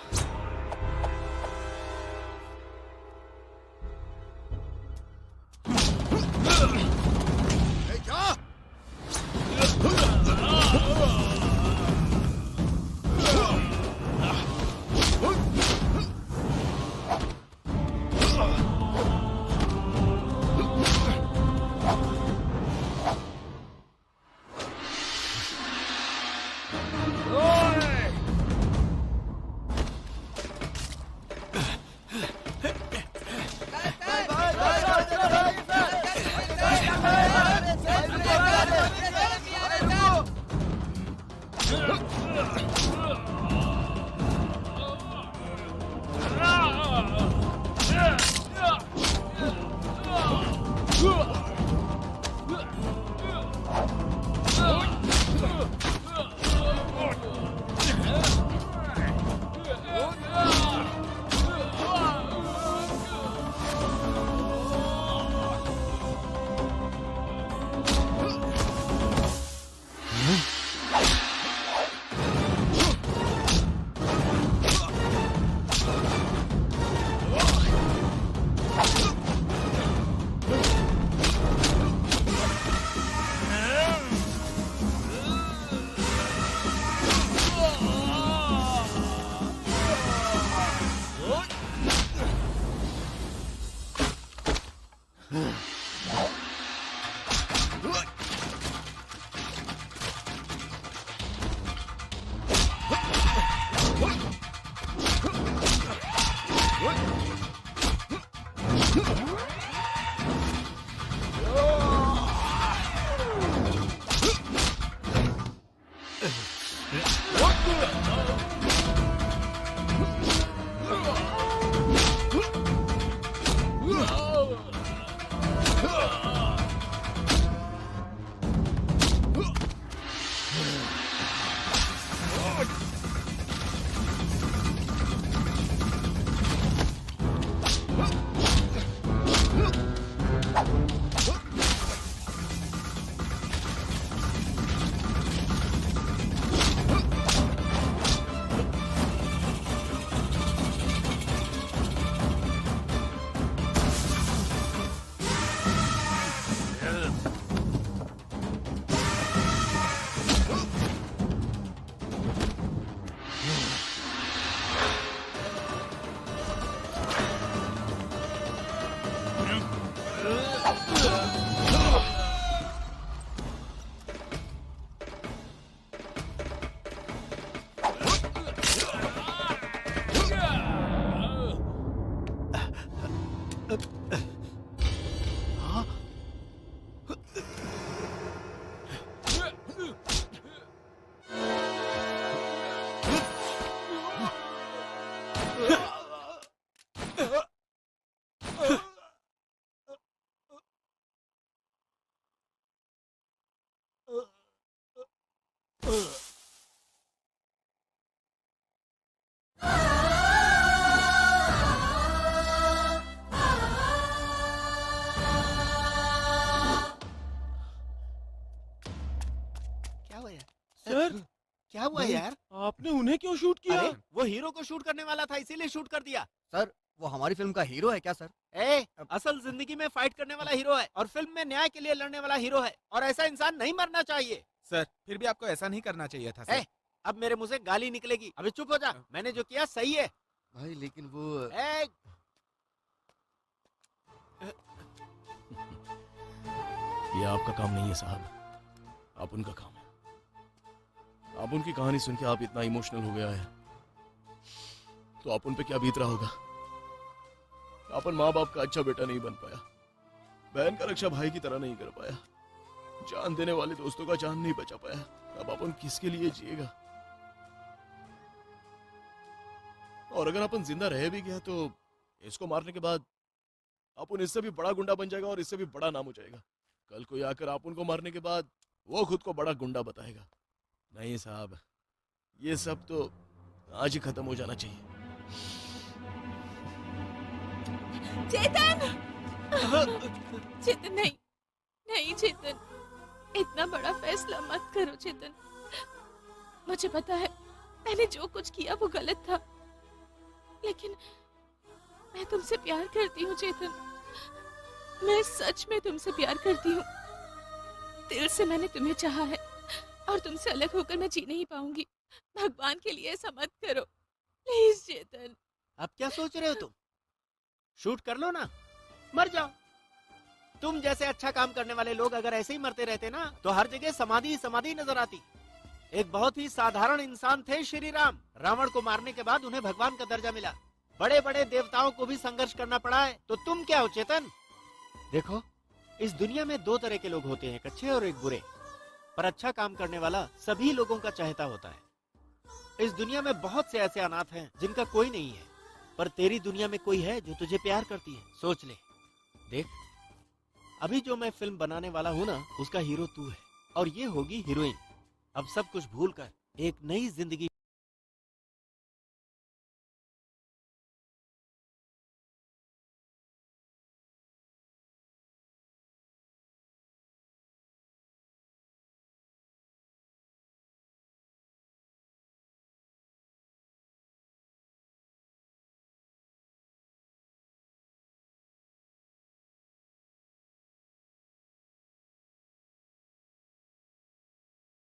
क्या हुआ यार? सर क्या हुआ यार? आपने उन्हें क्यों शूट किया? अरे वो हीरो को शूट करने वाला था इसीलिए शूट कर दिया। सर वो हमारी फिल्म का हीरो है क्या सर? असल जिंदगी में फाइट करने वाला हीरो है और फिल्म में न्याय के लिए लड़ने वाला हीरो है और ऐसा इंसान नहीं मरना चाहिए। सर फिर भी आपको ऐसा नहीं करना चाहिए था सर। अब मेरे मुंह से गाली निकलेगी, अभी चुप हो जा। मैंने जो किया सही है भाई, लेकिन वो ये आपका काम नहीं है साहब, आप उनका काम है। आप उनकी कहानी सुन के आप इतना इमोशनल हो गया है तो आप उन पे क्या बीत रहा होगा। अपन माँ बाप का अच्छा बेटा नहीं बन पाया, बहन का रक्षा भाई की तरह नहीं कर पाया, जान देने वाले दोस्तों का जान नहीं बचा पाया। अब अपन किसके लिए जिएगा? और अगर अपन जिंदा रह भी गया तो इसको मारने के बाद अपन इससे भी बड़ा गुंडा बन जाएगा और इससे भी बड़ा नाम हो जाएगा। कल कोई आकर आप उनको मारने के बाद वो खुद को बड़ा गुंडा बताएगा। नहीं साहब, ये सब तो आज ही खत्म हो जाना चाहिए। चेतन! चेतन नहीं, नहीं चेतन, इतना बड़ा फैसला मत करो चेतन। मुझे पता है मैंने जो कुछ किया वो गलत था, लेकिन मैं तुमसे प्यार करती हूँ चेतन। मैं सच में तुमसे प्यार करती हूँ। दिल से मैंने तुम्हें चाहा है और तुमसे अलग होकर मैं जी नहीं पाऊंगी। भगवान के लिए ऐसा मत करो प्लीज चेतन। अब क्या सोच रहे हो तुम? शूट कर लो ना, मर जाओ। तुम जैसे अच्छा काम करने वाले लोग अगर ऐसे ही मरते रहते ना तो हर जगह समाधि समाधि नजर आती। एक बहुत ही साधारण इंसान थे श्री राम। रावण को मारने के बाद उन्हें भगवान का दर्जा मिला। बड़े बड़े देवताओं को भी संघर्ष करना पड़ा है, तो तुम क्या हो चेतन? देखो, इस दुनिया में दो तरह के लोग होते हैं, एक अच्छे और एक बुरे। पर अच्छा काम करने वाला सभी लोगों का चाहता होता है। इस दुनिया में बहुत से ऐसे अनाथ हैं जिनका कोई नहीं है, पर तेरी दुनिया में कोई है जो तुझे प्यार करती है। सोच ले, देख, अभी जो मैं फिल्म बनाने वाला हूँ ना, उसका हीरो तू है और ये होगी हीरोइन। अब सब कुछ भूलकर एक नई जिंदगी